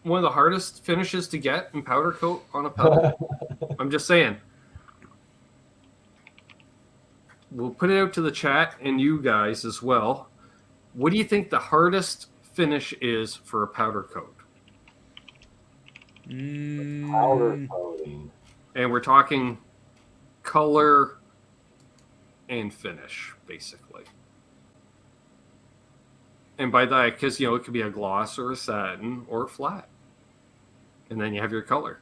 One of the hardest finishes to get in powder coat on a pedal? I'm just saying. We'll put it out to the chat and you guys as well. What do you think the hardest finish is for a powder coat? Powder coating. And we're talking color and finish, basically. And by that, because it could be a gloss or a satin or a flat. And then you have your color.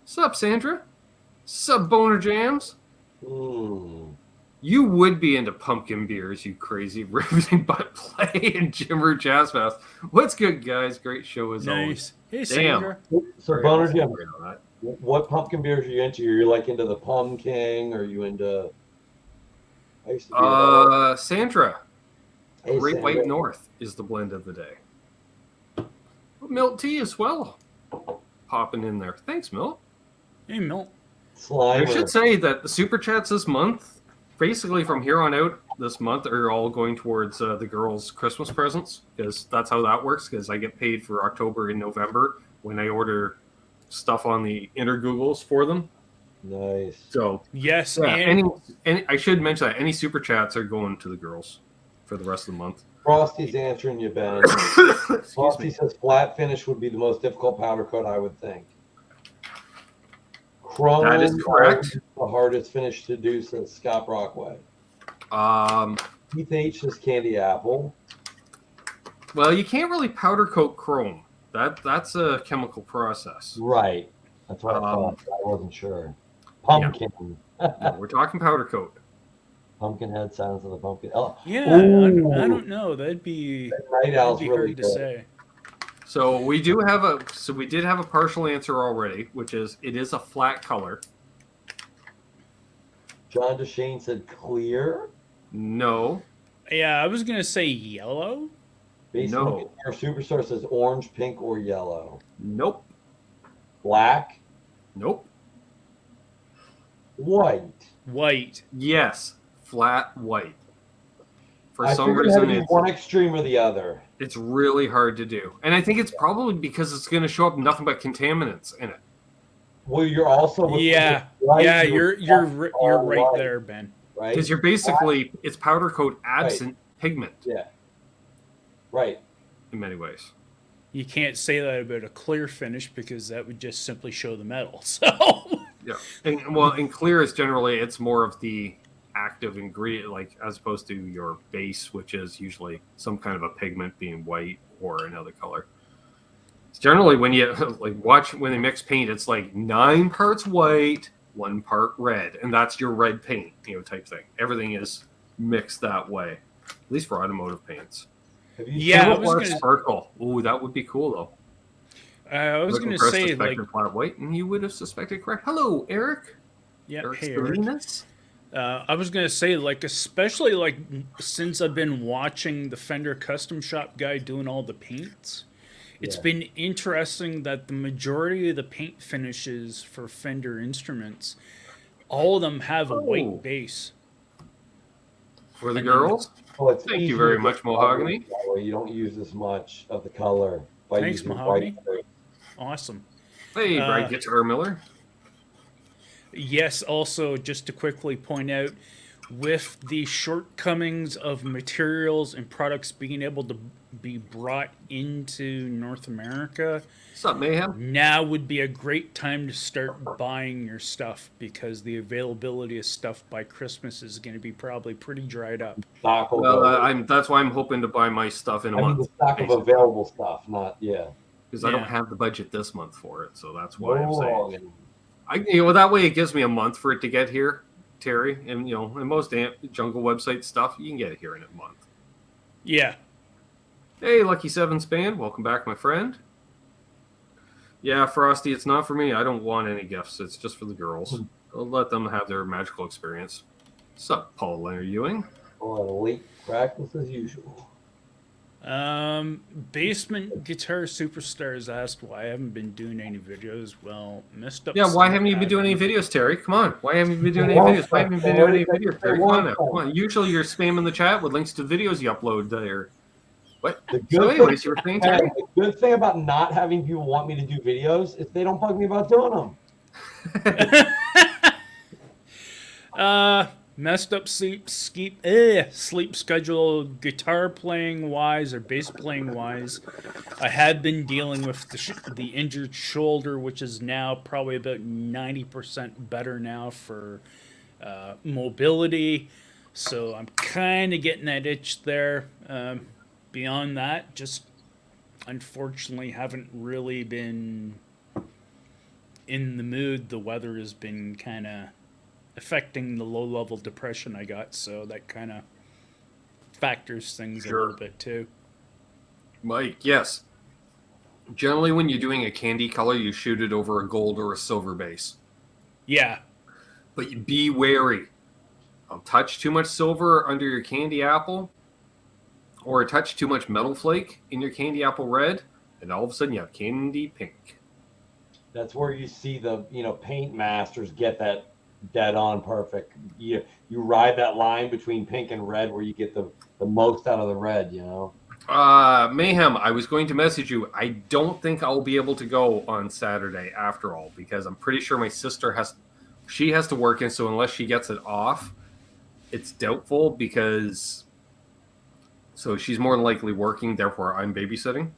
Sup, Sandra? Sup, Boner Jams? You would be into pumpkin beers, you crazy riveting butt play and Jimmer Jazz Fest. What's good, guys? Great show as always. Hey, Sandra. So, Boner Jam, what pumpkin beers are you into? Are you like into the Pumpkin? Or are you into? I used to be Sandra. Hey, Great Sandra. White North is the blend of the day. Milk tea as well. Popping in there. Thanks, Milt. Hey, Milt. Slimer. I should say that the super chats this month, basically from here on out this month, are all going towards the girls' Christmas presents, because that's how that works, because I get paid for October and November when I order stuff on the inner Googles for them. Nice. So yes, yeah, and I should mention that any super chats are going to the girls for the rest of the month. Frosty's answering you, Ben. Frosty says flat finish would be the most difficult powder coat, I would think. Chrome, That is correct. The hardest finish to do, says Scott Brockway. Keith H says candy apple. Well, you can't really powder coat chrome. That's a chemical process. Right. That's what I thought. I wasn't sure. Pumpkin. Yeah. No, we're talking powder coat. Pumpkinhead sounds of the pumpkin. Oh, yeah, I don't know. That'd be Night Owl's really hard to good. say. So we did have a partial answer already, which is it is a flat color. John DeShane said clear. No. Yeah, I was gonna say yellow. Basement No. Guitar Superstar says orange, pink, or yellow. Nope. Black, Nope. white. White. Yes. Flat white. For I some figured it had to reason, be one extreme or the other. it's really hard to do. And I think it's probably because it's going to show up nothing but contaminants in it. Well, you're also Yeah. white, Yeah, you're right white, there, Ben. right? Because you're basically, it's powder coat absent pigment Yeah. Right. in many ways. You can't say that about a clear finish because that would just simply show the metal. So Yeah. And well, in clear is generally, it's more of the active ingredient, like as opposed to your base, which is usually some kind of a pigment being white or another color. It's generally when you like watch when they mix paint, it's like 9 parts white, 1 part red, and that's your red paint, type thing. Everything is mixed that way, at least for automotive paints. Have you Yeah, seen I was Or gonna- sparkle. Ooh, that would be cool though. I was Looking going for to us say, suspect like, in flat white, and you would have suspected correct. Hello, Eric. yeah, Eric hey, Eric. Salinas. I was going to say, like, especially, like, since I've been watching the Fender Custom Shop guy doing all the paints, it's Yeah. been interesting that the majority of the paint finishes for Fender instruments, all of them have a Oh. white base. For the And then girls. Oh, it's Thank you easier very to much, get Mahogany. that way. You don't use as much of the color by Thanks, using Mahogany. white. Awesome. Hey, Bright Uh, Guitar Miller. Yes, also, just to quickly point out, with the shortcomings of materials and products being able to be brought into North America, What's up, Mayhem? now would be a great time to start buying your stuff because the availability of stuff by Christmas is going to be probably pretty dried up. Stock will Well, go. that's why I'm hoping to buy my stuff in a I mean, the month, stock of available stuff, not because I don't Yeah. have the budget this month for it. So that's why I'm saying. Wrong. That way it gives me a month for it to get here, Terry, and and most jungle website stuff you can get it here in a month. Yeah. Hey, Lucky Seven Span, welcome back, my friend. Yeah, Frosty, it's not for me. I don't want any gifts. It's just for the girls. I'll let them have their magical experience. What's up, Paul Leonard Ewing? Well, late practice as usual. Basement Guitar Superstars asked why I haven't been doing any videos. Well, messed up. Yeah, why some haven't you been doing any admin. videos, Terry? Come on. Why haven't you been doing any videos? Why haven't you been doing any videos, Terry? Come on now. Come on. Usually you're spamming the chat with links to videos you upload there. What? The So good, anyways, you were saying, thing, Terry? the good thing about not having people want me to do videos is they don't bug me about doing them. Messed up sleep schedule, guitar playing wise or bass playing wise. I had been dealing with the injured shoulder, which is now probably about 90% better now for mobility. So I'm kind of getting that itch there. Beyond that, just unfortunately haven't really been in the mood. The weather has been kind of affecting the low-level depression I got, so that kind of factors things a Sure. little bit too. Mike, yes. Generally, when you're doing a candy color, you shoot it over a gold or a silver base. Yeah, But you be wary. I'll touch too much silver under your candy apple, or a touch too much metal flake in your candy apple red, and all of a sudden you have candy pink. That's where you see the paint masters get that dead on perfect. You ride that line between pink and red where you get the most out of the red. Mayhem, I was going to message you. I don't think I'll be able to go on Saturday after all, because I'm pretty sure my sister has to work, and so unless she gets it off, it's doubtful, because so she's more than likely working, therefore I'm babysitting.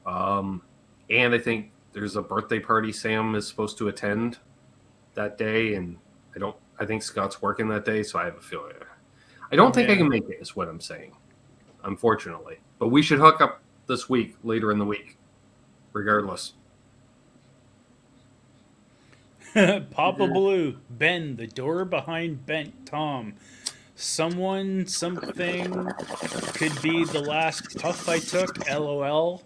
And I think there's a birthday party Sam is supposed to attend that day, and I think Scott's working that day, so I have a feeling. I don't think I can make it, is what I'm saying, unfortunately. But we should hook up this week, later in the week, regardless. Papa Blue, Ben, the door behind Bent Tom. Someone, something could be the last puff I took. LOL.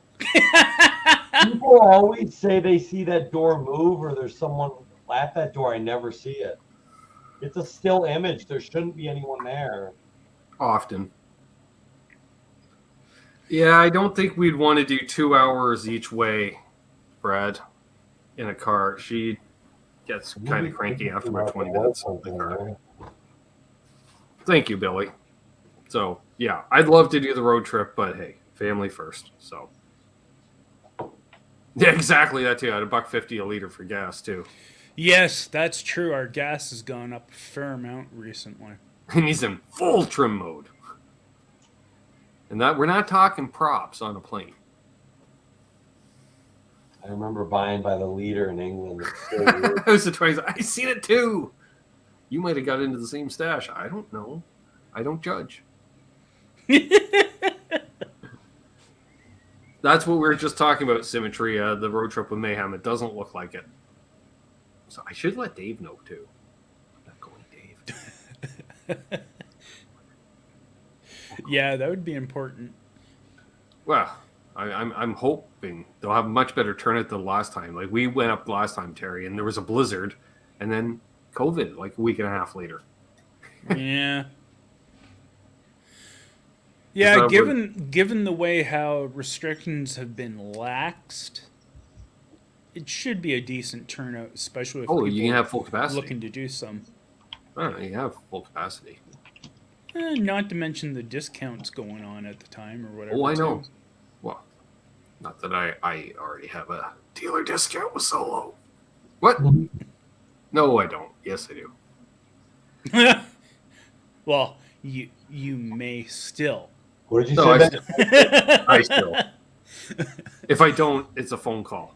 People always say they see that door move or there's someone at that door. I never see it. It's a still image. There shouldn't be anyone there. Often. Yeah, I don't think we'd want to do 2 hours each way, Brad, in a car. She gets kind of cranky after about 20 minutes in the car. Thank you, Billy. So, yeah, I'd love to do the road trip, but hey, family first. So, yeah, exactly that too. At $1.50 a liter for gas too. Yes, that's true. Our gas has gone up a fair amount recently. And he's in full trim mode. And that we're not talking props on a plane. I remember buying by the liter in England. It was the 20s. I seen it too. You might have got into the same stash. I don't know. I don't judge. That's what we were just talking about, Symmetry, the road trip with Mayhem. It doesn't look like it. So I should let Dave know too. I'm not going, Dave. Yeah, that would be important. Well, I'm hoping they'll have much better turnout than last time. Like we went up last time, Terry, and there was a blizzard, and then COVID like a week and a half later. Yeah. Yeah, given the way how restrictions have been laxed, it should be a decent turnout, especially if people you can have full capacity. Looking to do some. Oh, you have full capacity. Not to mention the discounts going on at the time or whatever. Oh, I know. Well, not that I already have a dealer discount with Solo. What? No, I don't. Yes, I do. Well, you may still. What did you No, say? I still. If I don't, it's a phone call.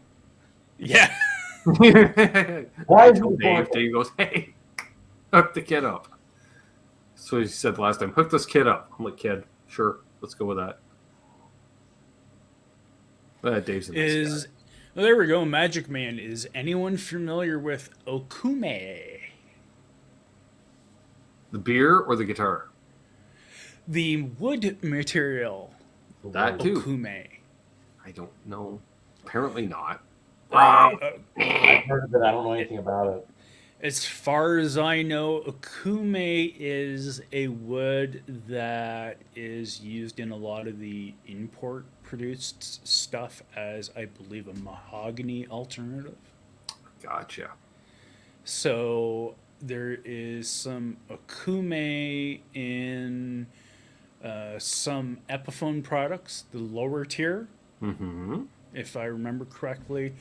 Yeah. Why is it Dave? Dave goes, hey, hook the kid up. So he said last time, hook this kid up. I'm like, kid, sure, let's go with that. Dave's a nice guy. Well, there we go. Magic Man. Is anyone familiar with Okume? The beer or the guitar? The wood material. That too. Okume. I don't know. Apparently not. I've heard of it. I don't know anything about it. As far as I know, Okume is a wood that is used in a lot of the import-produced stuff as, I believe, a mahogany alternative. Gotcha. So there is some Okume in some Epiphone products, the lower tier, if I remember correctly.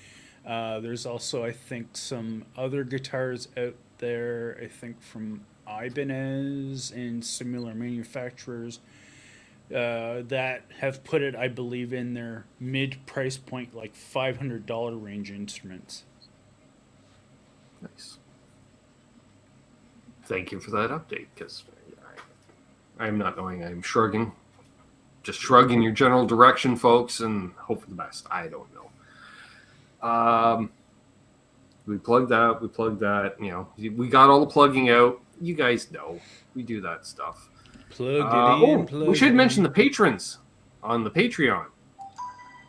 There's also, I think, some other guitars out there, I think from Ibanez and similar manufacturers that have put it, I believe, in their mid-price point, like $500 range instruments. Nice. Thank you for that update, because I'm not knowing. I'm shrugging. Just shrugging your general direction, folks, and hope for the best. I don't know. We plugged that. You know, we got all the plugging out. You guys know we do that stuff. We should mention the patrons on the Patreon,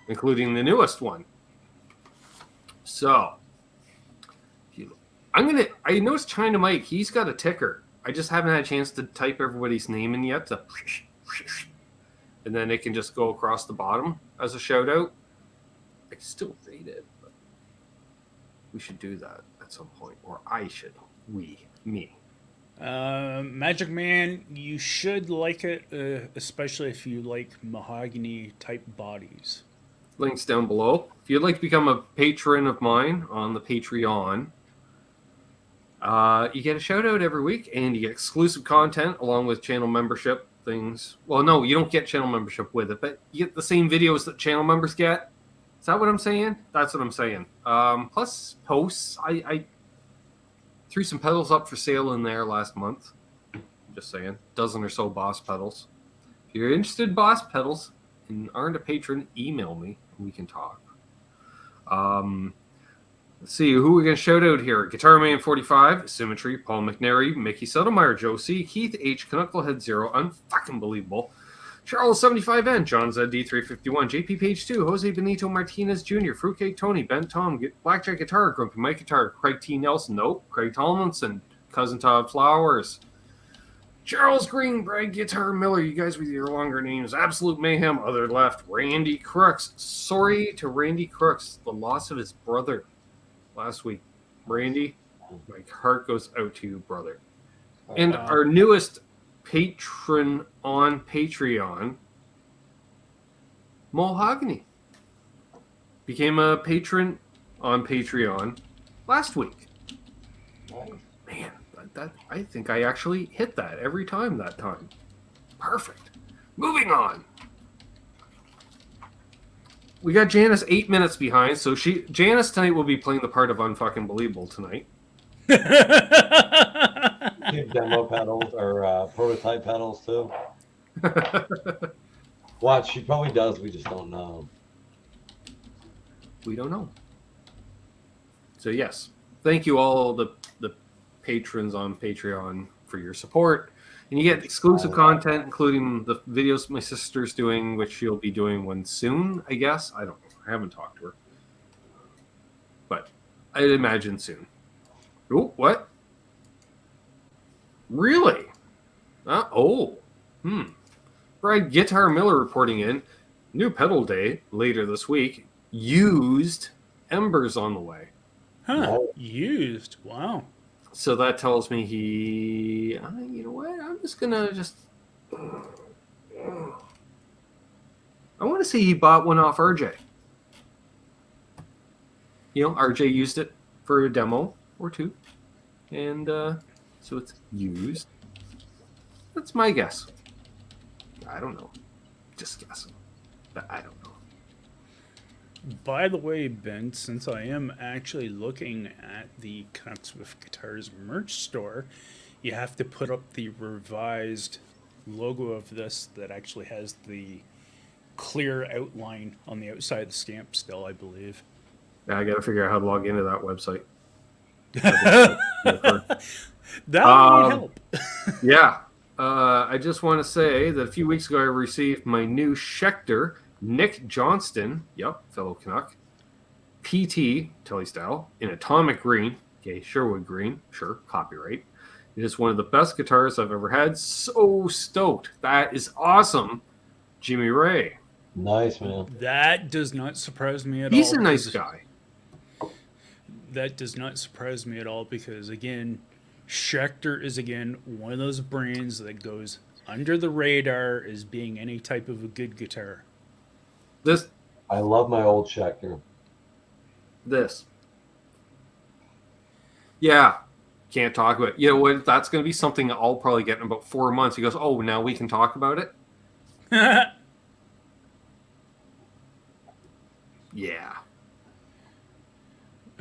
including the newest one. So, I noticed China Mike. He's got a ticker. I just haven't had a chance to type everybody's name in yet. And then it can just go across the bottom as a shout out. I can still read it. We should do that at some point, or I should. Me. Magic Man, you should like it, especially if you like mahogany type bodies. Links down below. If you'd like to become a patron of mine on the Patreon, you get a shout out every week, and you get exclusive content along with channel membership things. Well, no, you don't get channel membership with it, but you get the same videos that channel members get. Is that what I'm saying? That's what I'm saying. Plus posts. I threw some pedals up for sale in there last month. Just saying. Dozen or so Boss pedals. If you're interested in Boss pedals and aren't a patron, email me and we can talk. Let's see who we're going to shout out here. Guitar Man 45, Symmetry, Paul McNary, Mickey Sotomayor, Joe C, Keith H, Canucklehead 0, unfucking believable. Charles 75N, John ZD351, JP Page 2, Jose Benito Martinez Jr., Fruitcake Tony, Ben Tom, Blackjack Guitar, Grumpy Mike Guitar, Craig T. Nelson, nope, Craig Tomlinson, Cousin Todd Flowers, Charles Green, Brad Guitar Miller, you guys with your longer names. Absolute Mayhem, other left. Randy Crooks. Sorry to Randy Crooks, the loss of his brother last week. Randy, my heart goes out to you, brother. And our newest patron on Patreon, Mohogany, became a patron on Patreon last week. Nice. Man, that I think I actually hit that every time that time. Perfect. Moving on. We got Janice 8 minutes behind, so Janice tonight will be playing the part of Unfucking Believable tonight. Demo pedals or prototype pedals too. Watch, she probably does. We just don't know. We don't know. So yes, thank you all the patrons on Patreon for your support, and you get exclusive content, including the videos my sister's doing, which she'll be doing one soon. I guess I don't know. I haven't talked to her, but I'd imagine soon. Oh, what? Really? Brad Guitar Miller reporting in. New pedal day later this week. Used Embers on the way. Huh. Used. Wow. So that tells me he... you know what? I'm just going to just... I want to say he bought one off RJ. You know, RJ used it for a demo or two. And so it's used. That's my guess. I don't know. Just guessing. But I don't know. By the way, Ben, since I am actually looking at the Canucks With Guitars merch store, you have to put up the revised logo of this that actually has the clear outline on the outside of the stamp still, I believe. Now I got to figure out how to log into that website. That would help. Yeah. I just want to say that a few weeks ago I received my new Schecter Nick Johnston, yep, fellow Canuck, PT, Telly style, in atomic green, okay, Sherwood green, sure, copyright. It is one of the best guitars I've ever had. So stoked. That is awesome, Jimmy Ray. Nice, man. That does not surprise me at all. He's a nice guy. That does not surprise me at all because, again, Schecter is, again, one of those brands that goes under the radar as being any type of a good guitar. I love my old Schecter. Yeah. Can't talk about it. You know what? That's going to be something I'll probably get in about 4 months. He goes, oh, now we can talk about it? Yeah.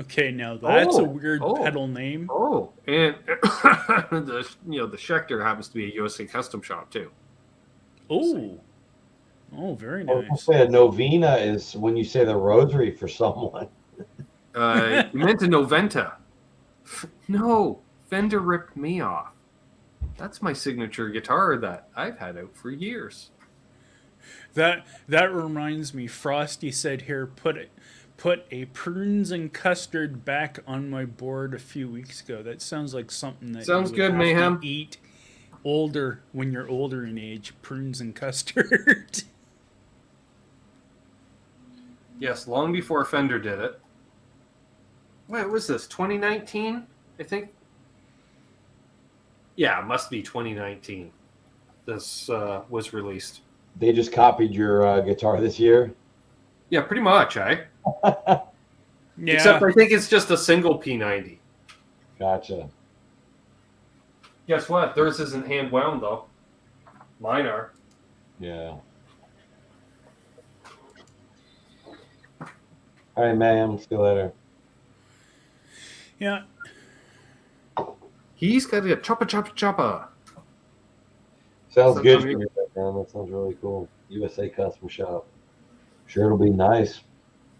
Okay, now that's a weird pedal name. Oh, and the Schecter happens to be a USA custom shop too. Oh, very I was nice. say a novena is when you say the rosary for someone. You meant a Noventa. No, Fender ripped me off. That's my signature guitar that I've had out for years. That reminds me. Frosty said here, put a prunes and custard back on my board a few weeks ago. That sounds like something that sounds you good, would Mayhem. have to eat when you're older in age. Prunes and custard. Yes, long before Fender did it. What was this? 2019, I think. Yeah, it must be 2019. This was released. They just copied your guitar this year? Yeah, pretty much, eh? Yeah. Except I think it's just a single P90. Gotcha. Guess what? Theirs isn't hand wound though. Mine are. Yeah. All right, man. See you later. Yeah. He's got a choppa. Sounds good, man. That sounds really cool. USA Custom Shop. Sure, it'll be nice.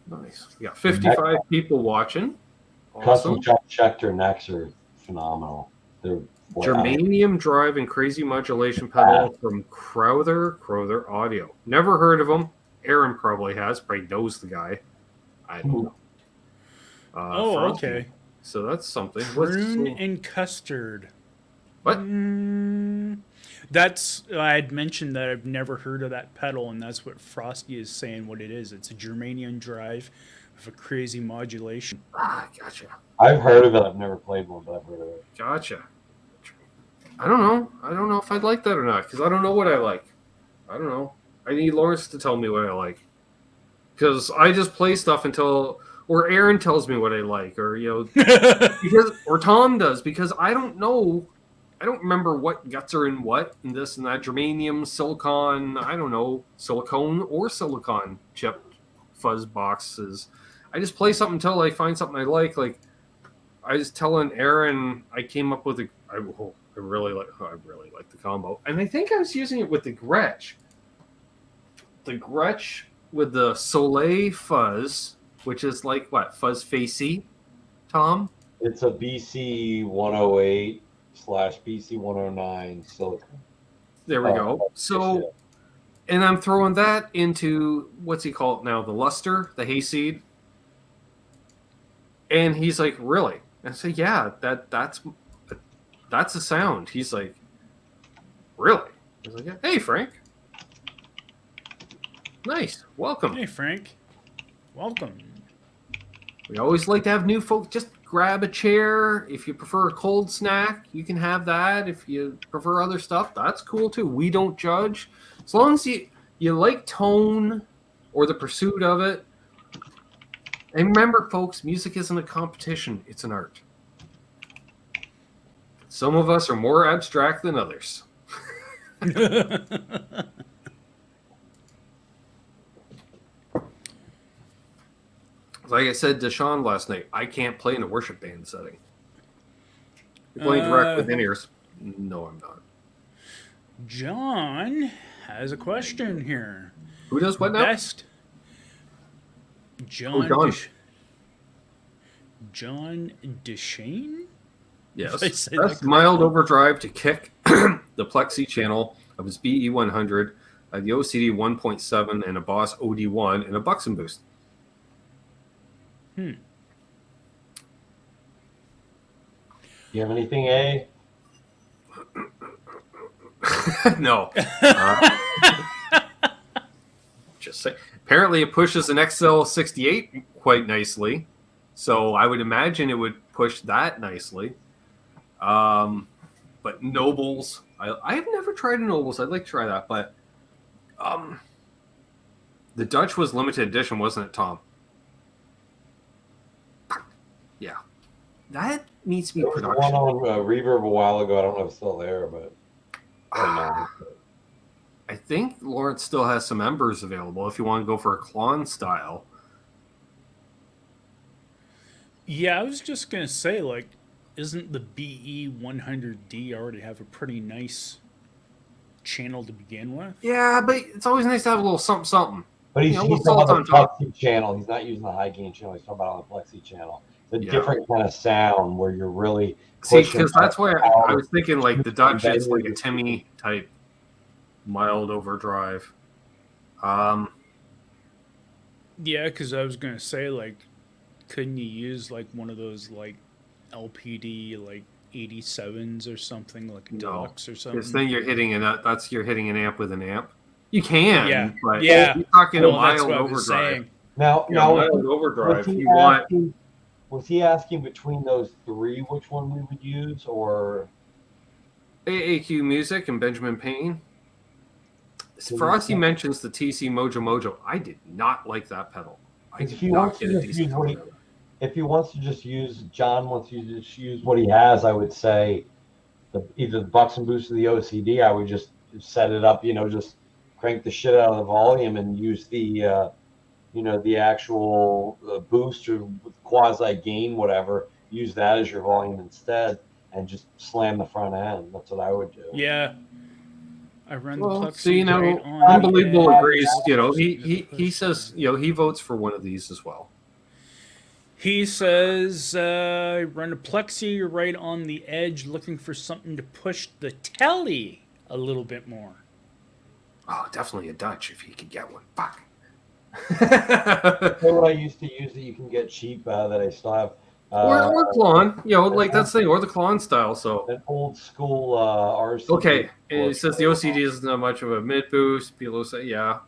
Nice. We got 55 people watching. Custom Awesome. Shop Schecter necks are phenomenal. They're Germanium drive and crazy modulation pedal from Crowther Audio. Never heard of them. Aaron probably has. Probably knows the guy. I don't know. Okay. So that's something. Prune and custard. What? That's I had mentioned that I've never heard of that pedal, and that's what Frosty is saying. What it is, it's a Germanium drive with a crazy modulation. Gotcha. I've heard of it. I've never played one, but I've heard of it. Gotcha. I don't know. I don't know if I'd like that or not because I don't know what I like. I don't know. I need Lawrence to tell me what I like because I just play stuff until, or Aaron tells me what I like, or because, or Tom does because I don't know. I don't remember what guts are in what and this and that. Germanium, silicon. I don't know, silicone or silicon chip fuzz boxes. I just play something until I find something I like. Like I was telling Aaron, I came up with I really like the combo, and I think I was using it with the Gretsch. The Gretsch with the Soleil fuzz, which is like what fuzz facey, Tom? It's a BC 108 / BC 109 silicone. There we go. So, and I'm throwing that into what's he called now? The luster, the hayseed. And he's like, really? And I say, yeah, that's a sound. He's like, really? I was like, yeah. Hey, Frank. Nice. Welcome. Hey, Frank. Welcome. We always like to have new folks. Just grab a chair. If you prefer a cold snack, you can have that. If you prefer other stuff, that's cool too. We don't judge. As long as you like tone or the pursuit of it. And remember, folks, music isn't a competition. It's an art. Some of us are more abstract than others. Like I said to Sean last night, I can't play in a worship band setting. You're playing direct with in-ears. No, I'm not. John has a question here. Who does what now? Best. John. John. John Deshane? Yes. Best mild overdrive to kick the plexi channel of his BE100, the OCD 1.7, and a Boss OD1, and a Buxom boost. Do you have anything, A? No. Just say. Apparently, it pushes an XL68 quite nicely, so I would imagine it would push that nicely. But Nobles, I've never tried a Nobles. I'd like to try that, but the Dutch was limited edition, wasn't it, Tom? Yeah, that needs to be There was production. one on Reverb a while ago. I don't know if it's still there, but I think Lawrence still has some Embers available if you want to go for a Klon style. Yeah, I was just going to say, like, isn't the BE100D already have a pretty nice channel to begin with? Yeah, but it's always nice to have a little something, something. But he's we'll talking about salt the on top. plexi channel. He's not using the high gain channel. He's talking about on the plexi channel. It's a Yeah. different kind of sound where you're really See, pushing because that's why I power. was thinking like the Dutch is like a Timmy type mild overdrive. Yeah, because I was going to say, like, couldn't you use, like, one of those, like, LPD, like, 87s or something, like a No, deluxe or something? because then you're hitting you're hitting an amp with an amp. You can, Yeah, but yeah. you're talking a Well, that's mild what I was overdrive. saying. Now, Mild overdrive. was he asking between those three which one we would use, or AAQ Music and Benjamin Payne. Frosty mentions the TC Mojo. I did not like that pedal. I if did he not wants to get a just decent use what he, pedal out of it. if he wants to just use, John wants you to just use what he has, I would say either the Buxom boost or the OCD. I would just set it up, just crank the shit out of the volume and use the the actual boost or quasi gain, whatever. Use that as your volume instead, and just slam the front end. That's what I would do. Yeah. I run the Well, plexi so right on Unbelievable the edge. agrees. He says he votes for one of these as well. He says, I run a plexi right on the edge looking for something to push the telly a little bit more. Oh, definitely a Dutch if he could get one. Fuck. You know what I used to use that you can get cheap that I still have? Or Klon, like that's the thing, or the Klon style. So an old school RCD. okay, and it says the OCD isn't that much of a mid boost. Below say, yeah.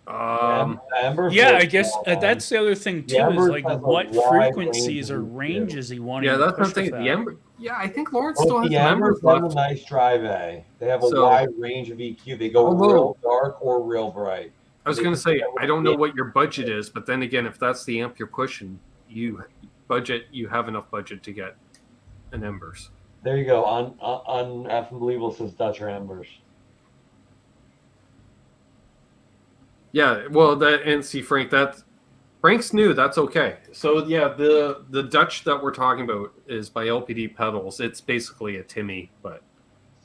I guess that's the other thing too. Is like what frequencies or ranges he wanting to push with that. The Ember. Yeah, I think Lawrence Both still has the some Embers Embers have left. a nice drive A. They have a So- wide range of EQ. They go real dark or real bright. I was going to say, I don't know what your budget is, but then again, if that's the amp you're pushing, you have enough budget to get an Embers. There you go. On Unbelievable says Dutch or Embers. Yeah, well, and see, Frank's new. That's okay. So yeah, the Dutch that we're talking about is by LPD Pedals. It's basically a Timmy, but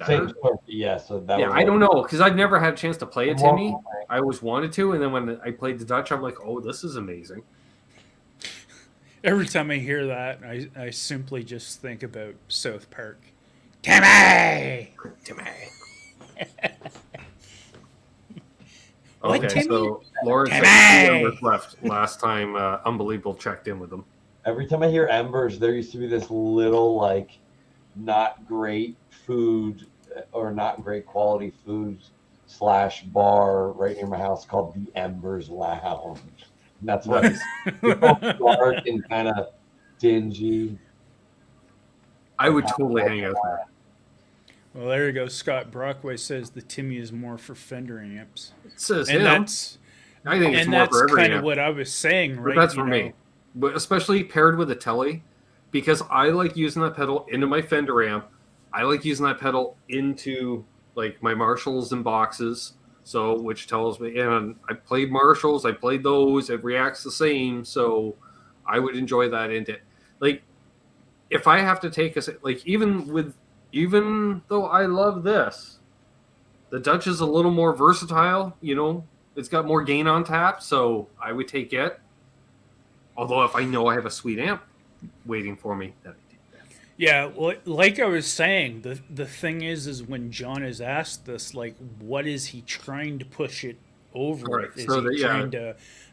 Same sort. Yeah. So that. Yeah, I don't know because I've never had a chance to play a Timmy. I always wanted to, and then when I played the Dutch, I'm like, oh, this is amazing. Every time I hear that, I simply just think about South Park. Timmy! Okay, Timmy? so Lawrence had 2 members left last time Unbelievable checked in with them. Every time I hear Embers, there used to be this little like not great food or not great quality food / bar right near my house called the Embers Lounge. And that's what it's dark and kind of dingy. I would totally hang out there. Well, there you go. Scott Brockway says the Timmy is more for Fender amps. It says And him. that's I think it's and more that's for every kind of amp. what I was saying, right? But that's for me. But especially paired with a Telly, because I like using that pedal into my Fender amp. I like using that pedal into like my Marshalls and boxes. So which tells me, and I played Marshalls, I played those, it reacts the same. So I would enjoy that into like if I have to take even though I love this, the Dutch is a little more versatile, it's got more gain on tap, so I would take it. Although if I know I have a sweet amp waiting for me, then I take that. Yeah, well, like I was saying, the thing is when John is asked this, like, what is he trying to push it over Right, with?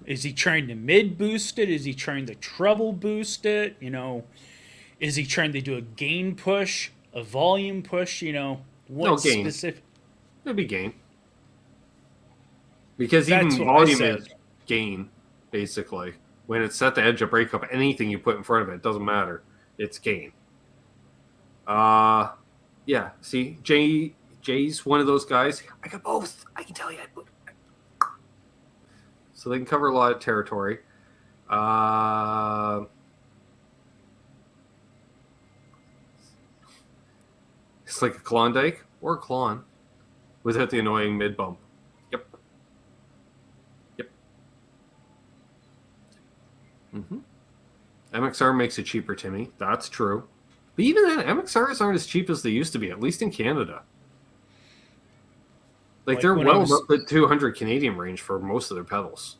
Is he trying to mid boost it? Is he trying to treble boost it? Is he trying to do a gain push, a volume push? What gain. specific? It'd be gain. Because That's even what I volume said. is gain, basically. When it's set to edge of breakup, anything you put in front of it doesn't matter. It's gain. Yeah. See, Jay's one of those guys. I got both. I can tell you. So they can cover a lot of territory. It's like a Klondike or a Klon without the annoying mid bump. Yep. Mm-hmm. MXR makes it cheaper, Timmy. That's true. But even then, MXRs aren't as cheap as they used to be, at least in Canada. Like they're well above the 200 Canadian range for most of their pedals.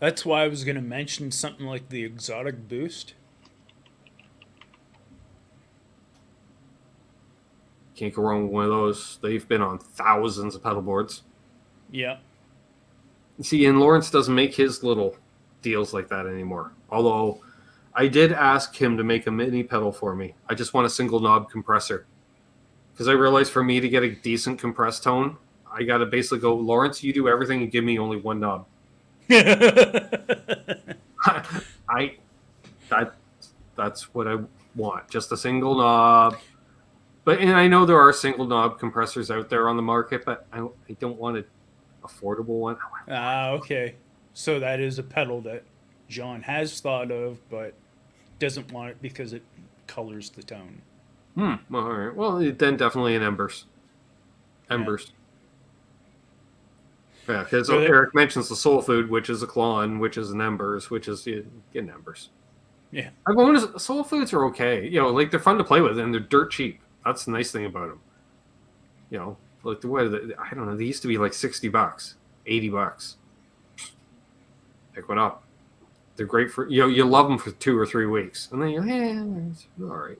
That's why I was going to mention something like the Exotic Boost. Can't go wrong with one of those. They've been on thousands of pedal boards. Yeah. See, and Lawrence doesn't make his little deals like that anymore. Although I did ask him to make a mini pedal for me. I just want a single knob compressor. Because I realized for me to get a decent compressed tone, I got to basically go, Lawrence, you do everything and give me only one knob. That's what I want. Just a single knob. And I know there are single knob compressors out there on the market, but I don't want an affordable one. Okay. So that is a pedal that John has thought of, but doesn't want it because it colors the tone. Well, all right. Well, then definitely an Embers. Yeah, because Eric mentions the Soul Food, which is a Klon, which is an Embers, which is an Embers. Yeah. I've owned Soul Foods are okay. Like they're fun to play with and they're dirt cheap. That's the nice thing about them. Like I don't know. They used to be like $60, $80. Pick one up. They're great for you love them for 2 or 3 weeks, and then it's all right.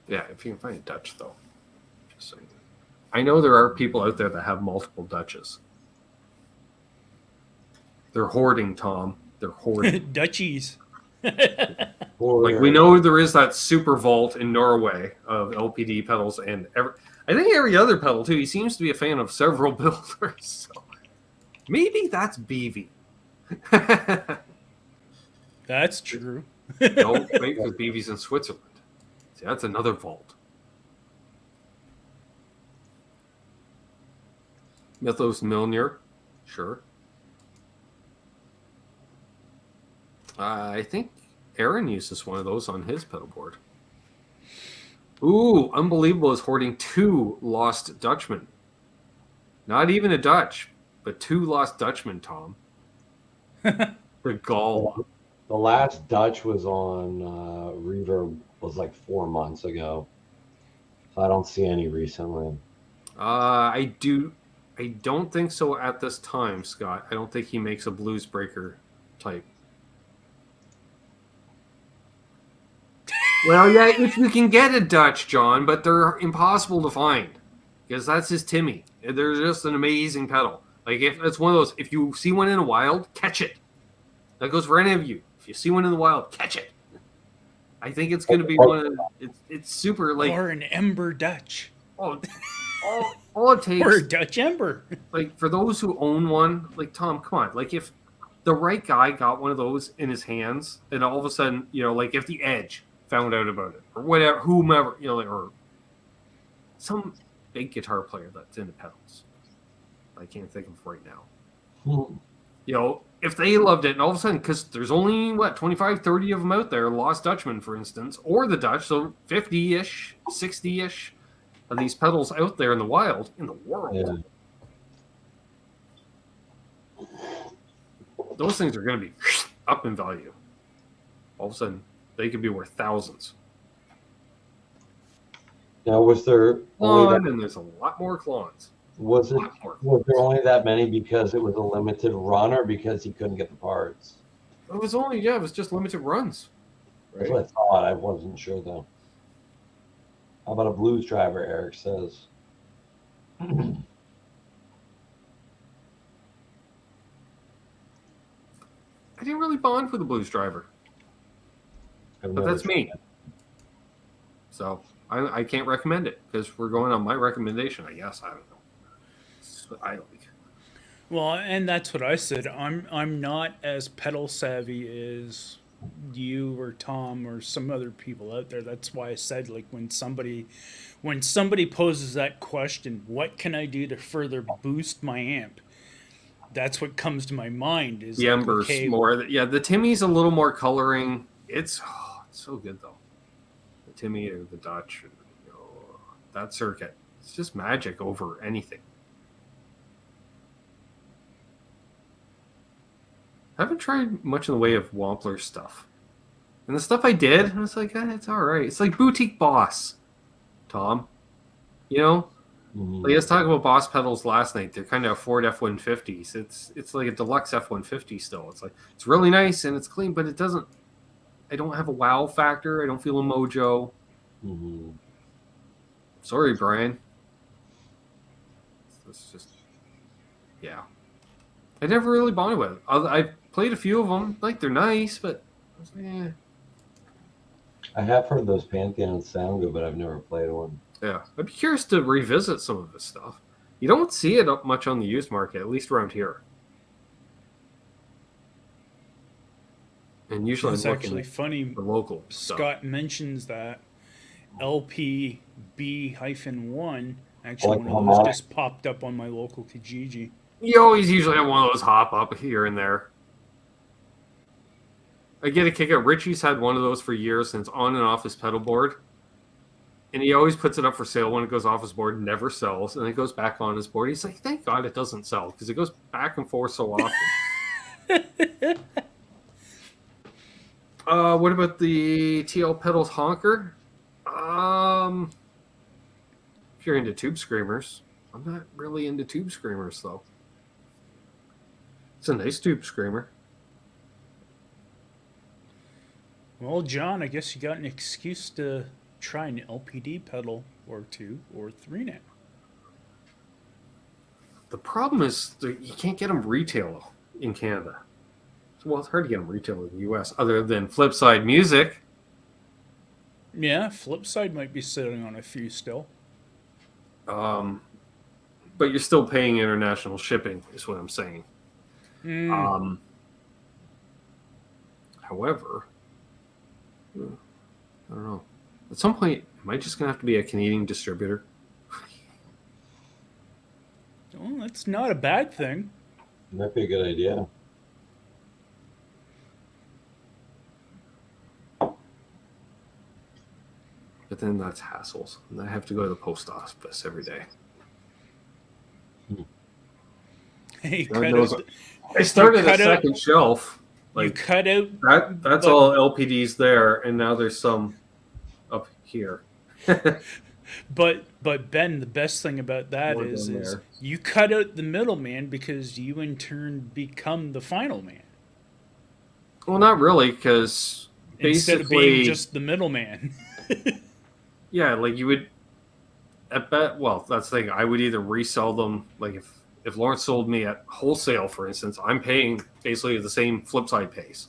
Yeah, if you can find Dutch though. interesting. I know there are people out there that have multiple Dutches. They're hoarding, Tom. They're hoarding. Dutchies. Like, we know there is that super vault in Norway of LPD pedals, and I think every other pedal too. He seems to be a fan of several builders. So maybe that's BV. That's true. No, wait, because BV's in Switzerland. See, that's another vault. Mythos Milner, sure. I think Aaron uses one of those on his pedal board. Ooh, Unbelievable is hoarding 2 lost Dutchmen. Not even a Dutch, but 2 lost Dutchmen, Tom. The gall. The last Dutch was on Reverb was like 4 months ago. So I don't see any recently. I don't think so at this time, Scott. I don't think he makes a blues breaker type. Well, yeah, if you can get a Dutch, John, but they're impossible to find because that's his Timmy. They're just an amazing pedal. Like, if it's one of those, if you see one in the wild, catch it. That goes for any of you. If you see one in the wild, catch it. I think it's going to be one of it's super like Or an Ember Dutch. all it takes. Or a Dutch Ember. Like, for those who own one, like, Tom, come on. Like, if the right guy got one of those in his hands, and all of a sudden, like if the Edge found out about it, or whatever, whomever, or some big guitar player that's into pedals, I can't think of right now. If they loved it, and all of a sudden, because there's only 25, 30 of them out there, Lost Dutchman, for instance, or the Dutch, so 50-ish, 60-ish of these pedals out there in the wild, in the world. Yeah. Those things are going to be up in value. All of a sudden, they could be worth thousands. Now, was there and there's a lot more clones. Was there only that many because it was a limited run, or because he couldn't get the parts? It was just limited runs. Right? That's what I thought. I wasn't sure though. How about a blues driver? Eric says. I didn't really bond with the blues driver. But that's me. So I can't recommend it because we're going on my recommendation, I guess. I don't know. I like. Well, and that's what I said. I'm not as pedal savvy as you or Tom or some other people out there. That's why I said, like, when somebody poses that question, what can I do to further boost my amp? That's what comes to my mind. Is the Ember's more. The Timmy's a little more coloring. It's so good though. The Timmy or the Dutch, that circuit. It's just magic over anything. I haven't tried much in the way of Wampler stuff. And the stuff I did, I was like, it's all right. It's like Boutique Boss, Tom. Mm-hmm. Like, let's talk about Boss pedals last night. They're kind of Ford F-150s. It's like a deluxe F-150 still. It's like, it's really nice and it's clean, but I don't have a wow factor. I don't feel a mojo. Mm-hmm. Sorry, Brian. It's just, yeah. I never really bonded with it. I've played a few of them. Like, they're nice, but I have heard those Pantheons sound good, but I've never played one. Yeah. I'd be curious to revisit some of this stuff. You don't see it up much on the used market, at least around here. And usually it's actually funny. The local Scott stuff. mentions that LPB-1, actually one of Harmonic. those just popped up on my local Kijiji. You always usually have one of those hop up here and there. I get a kick out. Richie's had one of those for years, and it's on and off his pedal board. And he always puts it up for sale when it goes off his board, never sells, and it goes back on his board. He's like, thank God it doesn't sell, because it goes back and forth so often. What about the TL Pedals Honker? If you're into Tube Screamers. I'm not really into Tube Screamers, though. It's a nice Tube Screamer. Well, John, I guess you got an excuse to try an LPD pedal or two or three now. The problem is that you can't get them retail in Canada. Well, it's hard to get them retail in the U.S. other than Flipside Music. Yeah, Flipside might be sitting on a few still. But you're still paying international shipping, is what I'm saying. However, I don't know. At some point, am I just going to have to be a Canadian distributor? Well, that's not a bad thing. Might be a good idea. But then that's hassles. And I have to go to the post office every day. Hey, I started a second shelf. You cut out. That's all LPDs there, and now there's some up here. But Ben, the best thing about that More is down there. you cut out the middleman because you in turn become the final man. Well, not really, because Instead of basically, being just the middleman. yeah, like you would. At bet. Well, that's the thing. I would either resell them, like if Lawrence sold me at wholesale, for instance, I'm paying basically the same Flipside pays.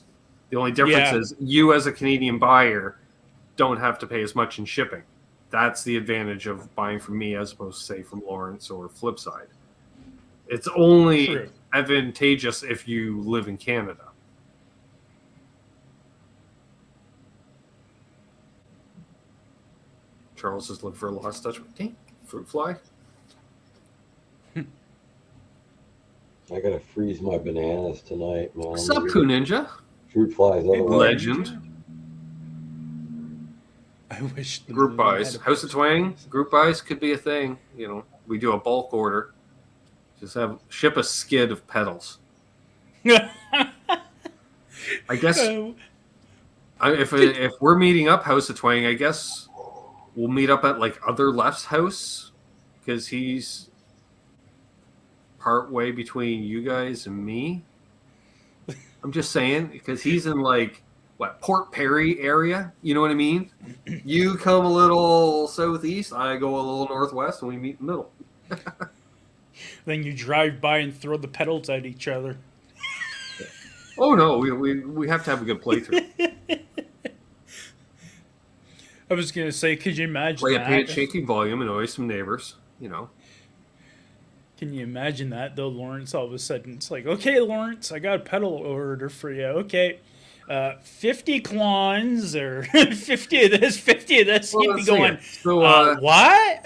The only difference is you, as a Canadian buyer, don't have to pay as much in shipping. That's the advantage of buying from me as opposed to, say, from Lawrence or Flipside. It's only advantageous if you live in Canada. Charles is looking for a lost touch. Dang, fruit fly. I gotta freeze my bananas tonight, man. What's up, Poo Ninja? Fruit flies. Legend. I wish the Group moon buys. had a House of Twang. Group buys could be a thing. You know, we do a bulk order. Just ship a skid of pedals. I guess if we're meeting up House of Twang, I guess we'll meet up at like Other Left's house because he's part way between you guys and me. I'm just saying because he's in like Port Perry area. You know what I mean? You come a little southeast, I go a little northwest, and we meet in the middle. Then you drive by and throw the pedals at each other. Oh no, we have to have a good playthrough. I was gonna say, could you imagine Play that? a pant shaking volume, annoy some neighbors. You know. Can you imagine that though, Lawrence? All of a sudden, it's like, okay, Lawrence, I got a pedal order for you. Okay, 50 clones or 50 of this, 50 of this. Well, You'd be going, so, what?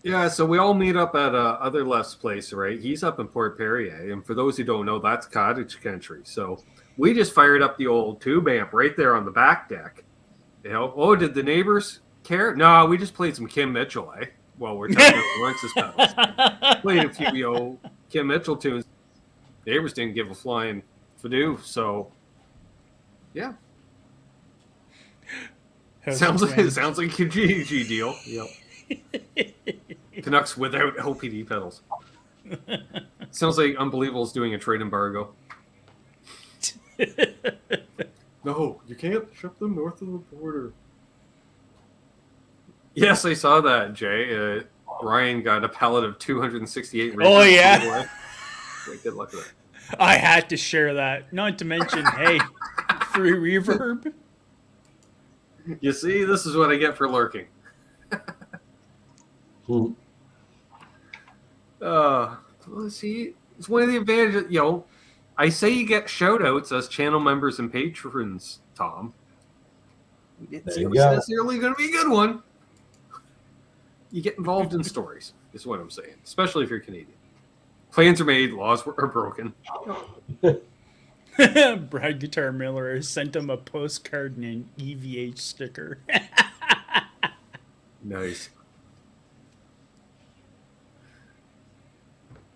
Yeah, so we all meet up at Other Left's place, right? He's up in Port Perry, and for those who don't know, that's cottage country. So we just fired up the old tube amp right there on the back deck. You know, oh, did the neighbors care? No, we just played some Kim Mitchell, eh? Well, we're talking about Lawrence's pedals. Played a few Kim Mitchell tunes. Neighbors didn't give a flying fadoo, so yeah. Sounds like a Kijiji deal. Yep. Canucks without LPD pedals. Sounds like Unbelievable's doing a trade embargo. No, you can't ship them north of the border. Yes, I saw that, Jay. Ryan got a pallet of 268 reasons. Oh, yeah. Good luck with that. I had to share that. Not to mention, hey, free reverb. You see, this is what I get for lurking. Let's see. It's one of the advantages. You know, I say you get shout outs as channel members and patrons, Tom. It's necessarily going to be a good one. You get involved in stories, is what I'm saying, especially if you're Canadian. Plans are made, laws are broken. Brad Guitar Miller sent him a postcard and an EVH sticker. Nice.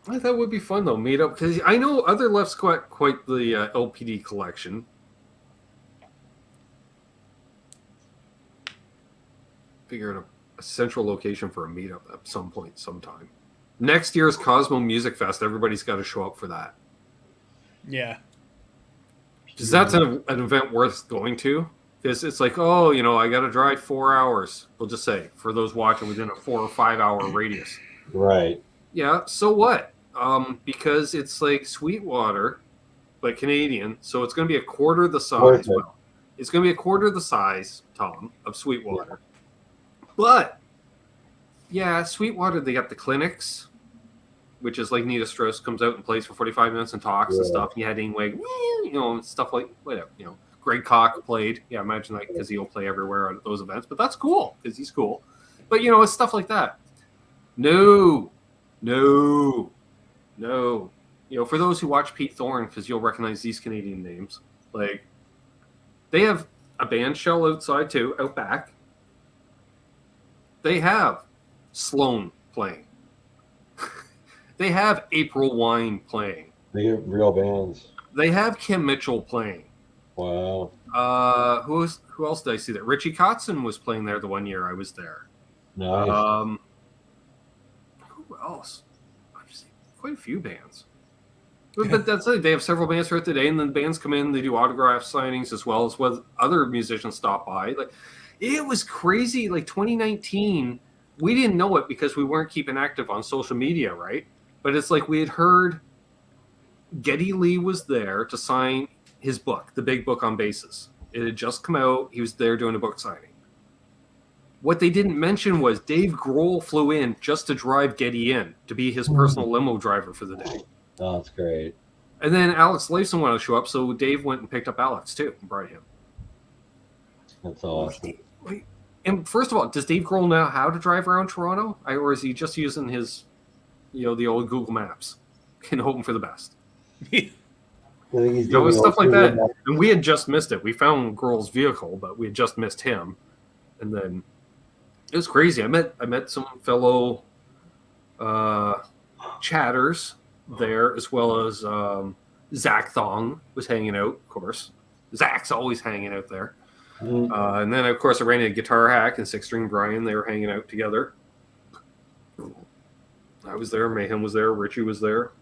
I thought it would be fun though, meet up because I know Other Left's quite the LPD collection. Figure out a central location for a meetup at some point, sometime. Next year's Cosmo Music Fest, everybody's got to show up for that. Yeah. Because that's an event worth going to Because it's like, oh, you know, I got to drive 4 hours. We'll just say for those watching within a 4 or 5 hour radius. Right. Yeah. So what? Because it's like Sweetwater, but Canadian. So it's going to be a quarter the size. Well, it's going to be a quarter the size, Tom, of Sweetwater. Yeah. But yeah, Sweetwater, they got the clinics, which is like Nita Strauss comes out and plays for 45 minutes and talks and stuff. You had Ingweg, you know, stuff like whatever, you know. Greg Koch played. Yeah, imagine that because he'll play everywhere at those events. But that's cool because he's cool. But, you know, it's stuff like that. No. You know, for those who watch Pete Thorne, because you'll recognize these Canadian names, like, they have a band shell outside, too, out back. They have Sloan playing. They have April Wine playing. They get real bands. They have Kim Mitchell playing. Wow. Who else did I see there? Richie Kotzen was playing there the one year I was there. Nice. Who else? Quite a few bands. But that's it. They have several bands throughout the day, and then bands come in. They do autograph signings as well as what other musicians stop by. Like, it was crazy. Like 2019, we didn't know it because we weren't keeping active on social media, right? But it's like we had heard Geddy Lee was there to sign his book, the big book on basses. It had just come out. He was there doing a book signing. What they didn't mention was Dave Grohl flew in just to drive Geddy in, to be his personal limo driver for the day. Oh, that's great. And then Alex Lifeson wanted to show up, so Dave went and picked up Alex, too, and brought him. That's awesome. And first of all, does Dave Grohl know how to drive around Toronto? Or is he just using his, you know, the old Google Maps and hoping for the best? I think he's doing stuff like that. And we had just missed it. We found Grohl's vehicle, but we had just missed him. And then it was crazy. I met some fellow chatters there, as well as Zach Thong was hanging out, of course. Zach's always hanging out there. Mm-hmm. And then, of course, I ran into Guitar Hack and Six String Brian. They were hanging out together. I was there. Mayhem was there. Richie was there.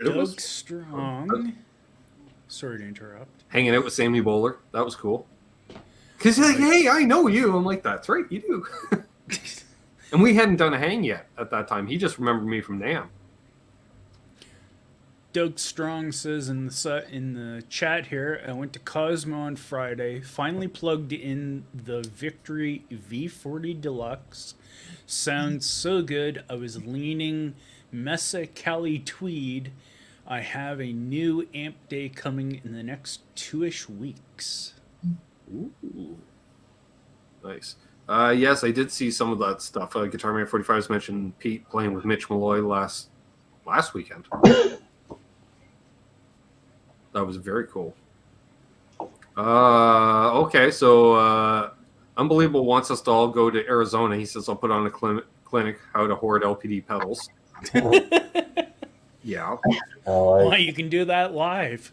Doug Strong. Sorry to interrupt. Hanging out with Sammy Bowler. That was cool. Because he's like, hey, I know you. I'm like, that's right, you do. And we hadn't done a hang yet at that time. He just remembered me from NAMM. Doug Strong says in the chat here, I went to Cosmo on Friday, finally plugged in the Victory V40 Deluxe. Sounds so good. I was leaning Mesa Cali Tweed. I have a new amp day coming in the next 2-ish weeks. Ooh. Nice. Yes, I did see some of that stuff. Guitar Man 45's mentioned Pete playing with Mitch Malloy last weekend. That was very cool. Okay, so Unbelievable wants us to all go to Arizona. He says, I'll put on a clinic how to hoard LPD pedals. Yeah. Why, you can do that live.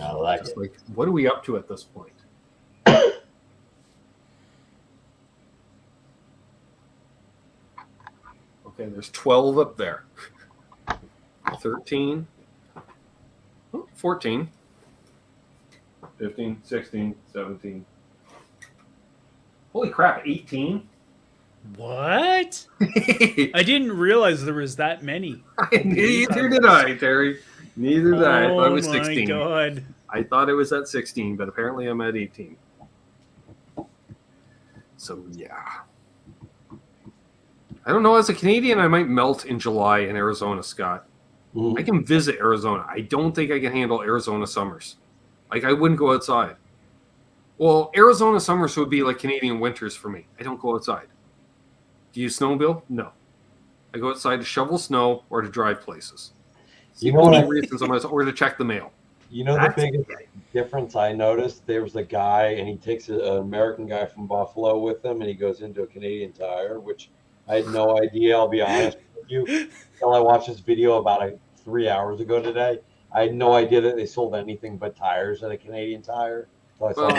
I like it. Like, what are we up to at this point? Okay, there's 12 up there. 13. 14. 15, 16, 17. Holy crap, 18? What? I didn't realize there was that many. Neither did I, Terry. Neither did I. I thought it was 16. Oh my God. I thought it was at 16, but apparently I'm at 18. So, yeah. I don't know. As a Canadian, I might melt in July in Arizona, Scott. I can visit Arizona. I don't think I can handle Arizona summers. Like, I wouldn't go outside. Well, Arizona summers would be like Canadian winters for me. I don't go outside. Do you snowmobile? No. I go outside to shovel snow or to drive places. You know what? Reasons or to check the mail. You know the biggest difference I noticed? There was a guy, and he takes an American guy from Buffalo with him, and he goes into a Canadian Tire, which I had no idea, I'll be honest with you, until I watched this video about 3 hours ago today. I had no idea that they sold anything but tires at a Canadian Tire. So I saw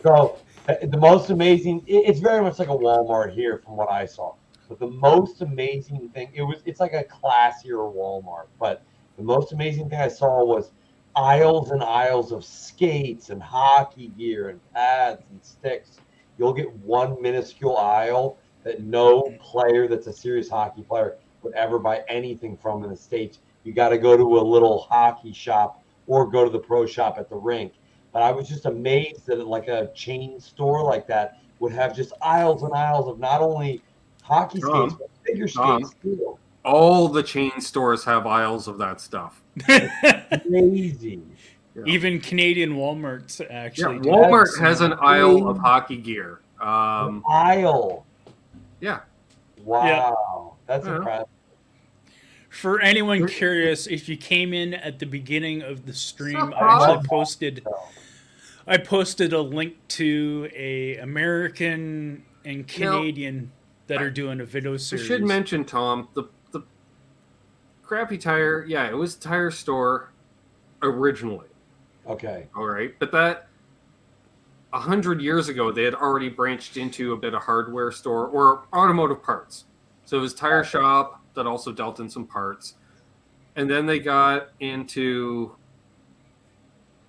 So the most amazing, it's very much like a Walmart here from what I saw. But the most amazing thing, it's like a classier Walmart. But the most amazing thing I saw was aisles and aisles of skates and hockey gear and pads and sticks. You'll get one minuscule aisle that no player that's a serious hockey player would ever buy anything from in the States. You got to go to a little hockey shop or go to the pro shop at the rink. But I was just amazed that like a chain store like that would have just aisles and aisles of not only hockey skates, but figure skates too. All the chain stores have aisles of that stuff. Crazy. Yeah. Even Canadian Walmart's actually. Yeah, Walmart has an aisle of hockey gear. An aisle. Yeah. Wow. That's impressive. For anyone curious, if you came in at the beginning of the stream, I posted a link to a American and Canadian that are doing a video series. I should mention, Tom, the crappy tire. Yeah, it was a tire store originally. Okay. All right, but that 100 years ago, they had already branched into a bit of hardware store or automotive parts. So it was tire shop that also dealt in some parts. And then they got into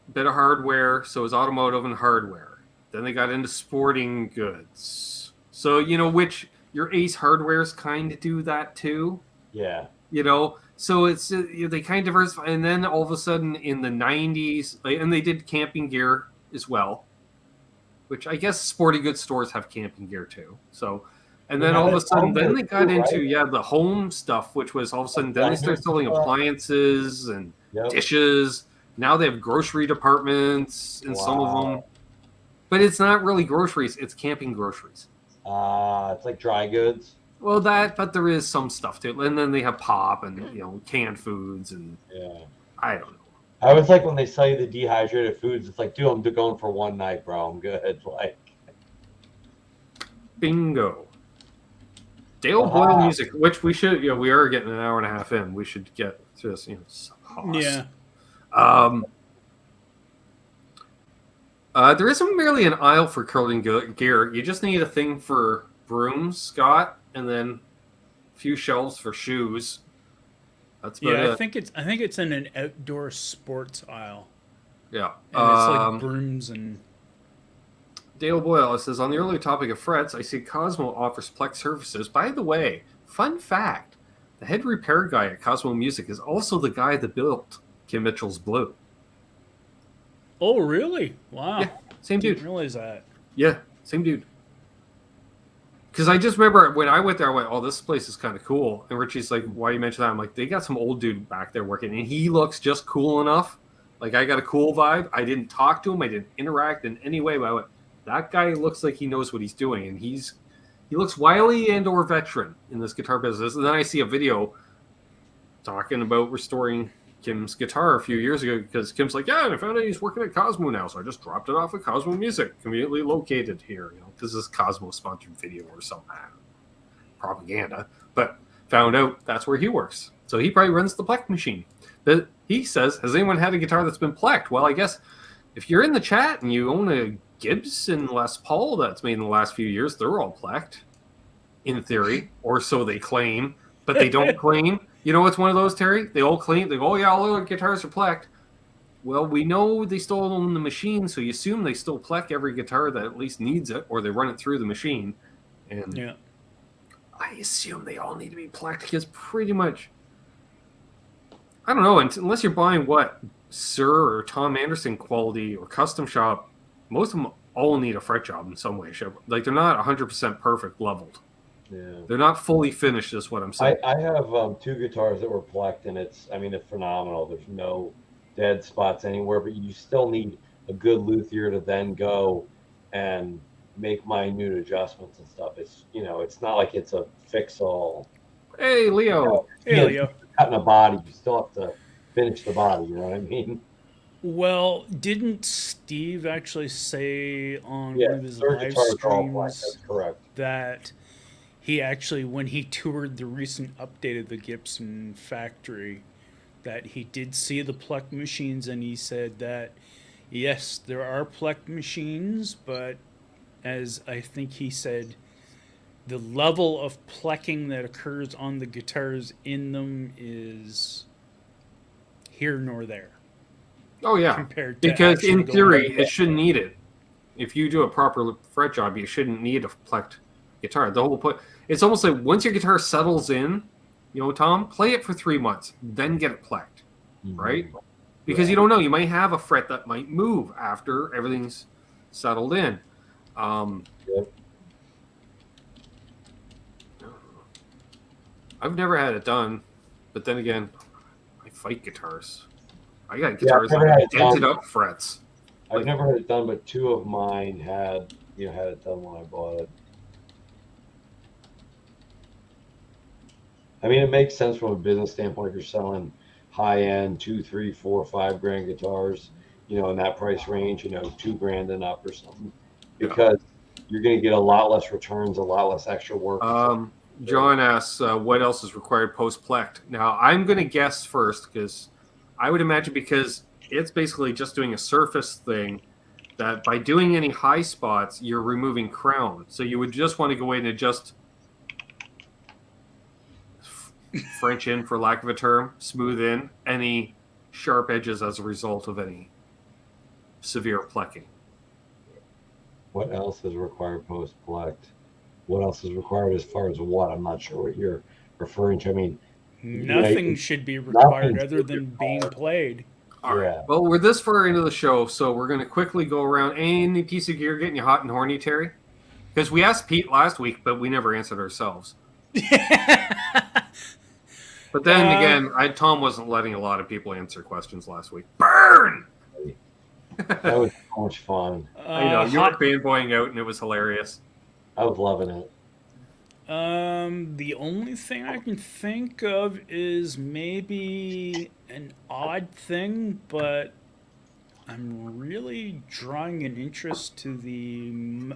a bit of hardware. So it was automotive and hardware. Then they got into sporting goods. So, which your Ace Hardwares kind of do that too. Yeah. So it's they kind of diversify. And then all of a sudden in the 90s, and they did camping gear as well, which I guess sporting goods stores have camping gear too. So, and then all of a sudden, then they got into the home stuff, which was all of a sudden, then they started selling appliances and dishes. Now they have grocery departments in some of them, but it's not really groceries; it's camping groceries. It's like dry goods. Well, but there is some stuff too, and then they have pop and canned foods and I don't know. I always like when they sell you the dehydrated foods. It's like, dude, I'm going for one night, bro. I'm good. Like, bingo. Dale Boyle music, which we should, we are getting an hour and a half in. We should get to this, Yeah. There isn't merely an aisle for curling gear. You just need a thing for brooms, Scott, and then a few shelves for shoes. That's about it. I think it's in an outdoor sports aisle. Yeah. And it's like brooms and... Dale Boyle says, on the earlier topic of frets, I see Cosmo offers Plex services. By the way, fun fact, the head repair guy at Cosmo Music is also the guy that built Kim Mitchell's Blue. Oh, really? Wow. Yeah, same dude. Didn't realize that. Yeah, same dude. Because I just remember when I went there, I went, oh, this place is kind of cool. And Richie's like, why you mention that? I'm like, they got some old dude back there working, and he looks just cool enough. Like, I got a cool vibe. I didn't talk to him. I didn't interact in any way, but I went, that guy looks like he knows what he's doing, and he looks wily and or veteran in this guitar business. And then I see a video talking about restoring Kim's guitar a few years ago because Kim's like, yeah, and I found out he's working at Cosmo now, so I just dropped it off at Cosmo Music, conveniently located here, because this Cosmo sponsored video or some propaganda, but found out that's where he works. So he probably runs the Plek machine. But he says, has anyone had a guitar that's been Pleked? Well, I guess if you're in the chat and you own a Gibson Les Paul that's made in the last few years, they're all Pleked, in theory, or so they claim, but they don't claim. It's one of those, Terry? They all claim, they go, oh yeah, all our guitars are Pleked. Well, we know they still own the machine, so you assume they still Plek every guitar that at least needs it, or they run it through the machine. And I assume they all need to be Pleked because pretty much, I don't know, unless you're buying Sir or Tom Anderson quality or custom shop, most of them all need a fret job in some way. Like, they're not 100% perfect leveled. Yeah. They're not fully finished, is what I'm saying. I have two guitars that were Pleked, and it's phenomenal. There's no dead spots anywhere, but you still need a good luthier to then go and make minute adjustments and stuff. It's it's not like it's a fix-all. Hey, Leo. Hey, Leo. Cutting a body, you still have to finish the body. You know what I mean? Well, didn't Steve actually say on one of his live streams that he actually, when he toured the recent update of the Gibson factory, that he did see the Plek machines, and he said that, yes, there are Plek machines, but as I think he said, the level of Plekking that occurs on the guitars in them is here nor there. Oh yeah, compared to because actually in going theory out. it shouldn't need it. If you do a proper fret job, you shouldn't need a plecked guitar. The whole point, it's almost like once your guitar settles in, Tom, play it for 3 months, then get it plecked, right? Because you don't know, you might have a fret that might move after everything's settled in. I've never had it done, but then again, I fight guitars. I got guitars that have dented up frets. I've never had it done, but 2 of mine had it done when I bought it. I mean, it makes sense from a business standpoint. If you're selling high-end $2, $3, $4, $5 grand guitars, in that price range, $2,000 and up or something, because you're going to get a lot less returns, a lot less extra work. John asks, what else is required post-plecked? Now, I'm going to guess first, because I would imagine because it's basically just doing a surface thing, that by doing any high spots, you're removing crown. So you would just want to go in and just French in, for lack of a term, smooth in any sharp edges as a result of any severe plecking. What else is required post-plecked? What else is required as far as what? I'm not sure what you're referring to. I mean, nothing should be required other than being played. All right. Well, we're this far into the show, so we're going to quickly go around. Any piece of gear getting you hot and horny, Terry? Because we asked Pete last week, but we never answered ourselves. But then again, Tom wasn't letting a lot of people answer questions last week. Burn! That was so much fun. I know, you were fanboying out, and it was hilarious. I was loving it. The only thing I can think of is maybe an odd thing, but I'm really drawing an interest to the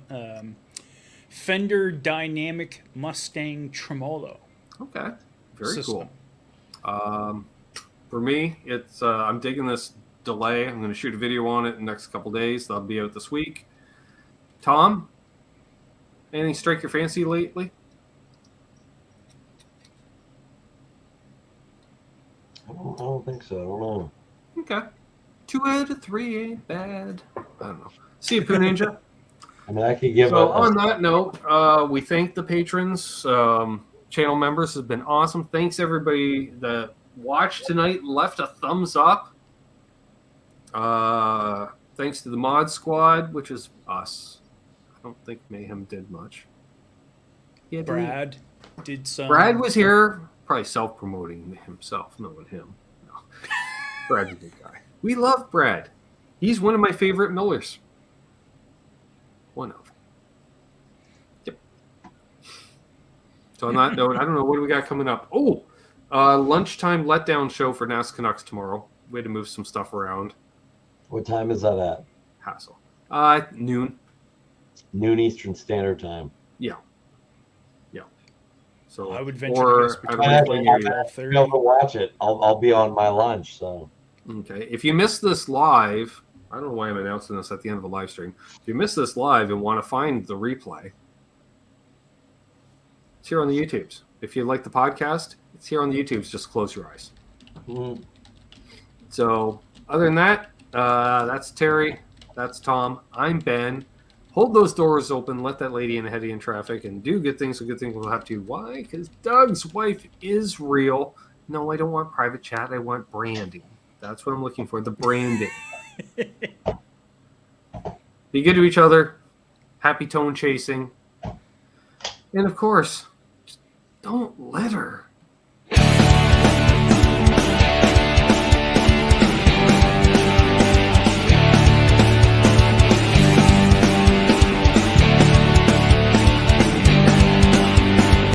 Fender Dynamic Mustang Tremolo. Okay, very system. Cool. For me, it's I'm digging this delay. I'm going to shoot a video on it in the next couple days. That'll be out this week. Tom, anything strike your fancy lately? I don't think so. I don't know. Okay. 2 out of 3 ain't bad. I don't know. See you, Poo Ninja. I mean, I could give. So on that note, we thank the patrons, channel members. Has been awesome. Thanks everybody that watched tonight, left a thumbs up. Thanks to the mod squad, which is us. I don't think Mayhem did much. Yeah, Brad did some. Brad was here, probably self-promoting himself, knowing him. No. Brad's a good guy. We love Brad. He's one of my favorite millers. One of. Yep. So on that note, I don't know, what do we got coming up? Oh, lunchtime letdown show for NAS Canucks tomorrow. Way to move some stuff around. What time is that at? Hassle. Noon. Noon Eastern Standard Time. Yeah. Yeah. So I would venture to guess between 12 and 12:30. Be able to watch it. I'll be on my lunch. So. Okay. If you missed this live, I don't know why I'm announcing this at the end of a live stream. If you missed this live and want to find the replay, it's here on the YouTubes. If you like the podcast, it's here on the YouTubes. Just close your eyes. Mm-hmm. So other than that, that's Terry. That's Tom. I'm Ben. Hold those doors open. Let that lady in ahead of you in traffic and do good things. So good things will happen to you. Why? Because Doug's wife is real. No, I don't want private chat. I want branding. That's what I'm looking for. The branding. Be good to each other. Happy tone chasing. And of course, just don't litter.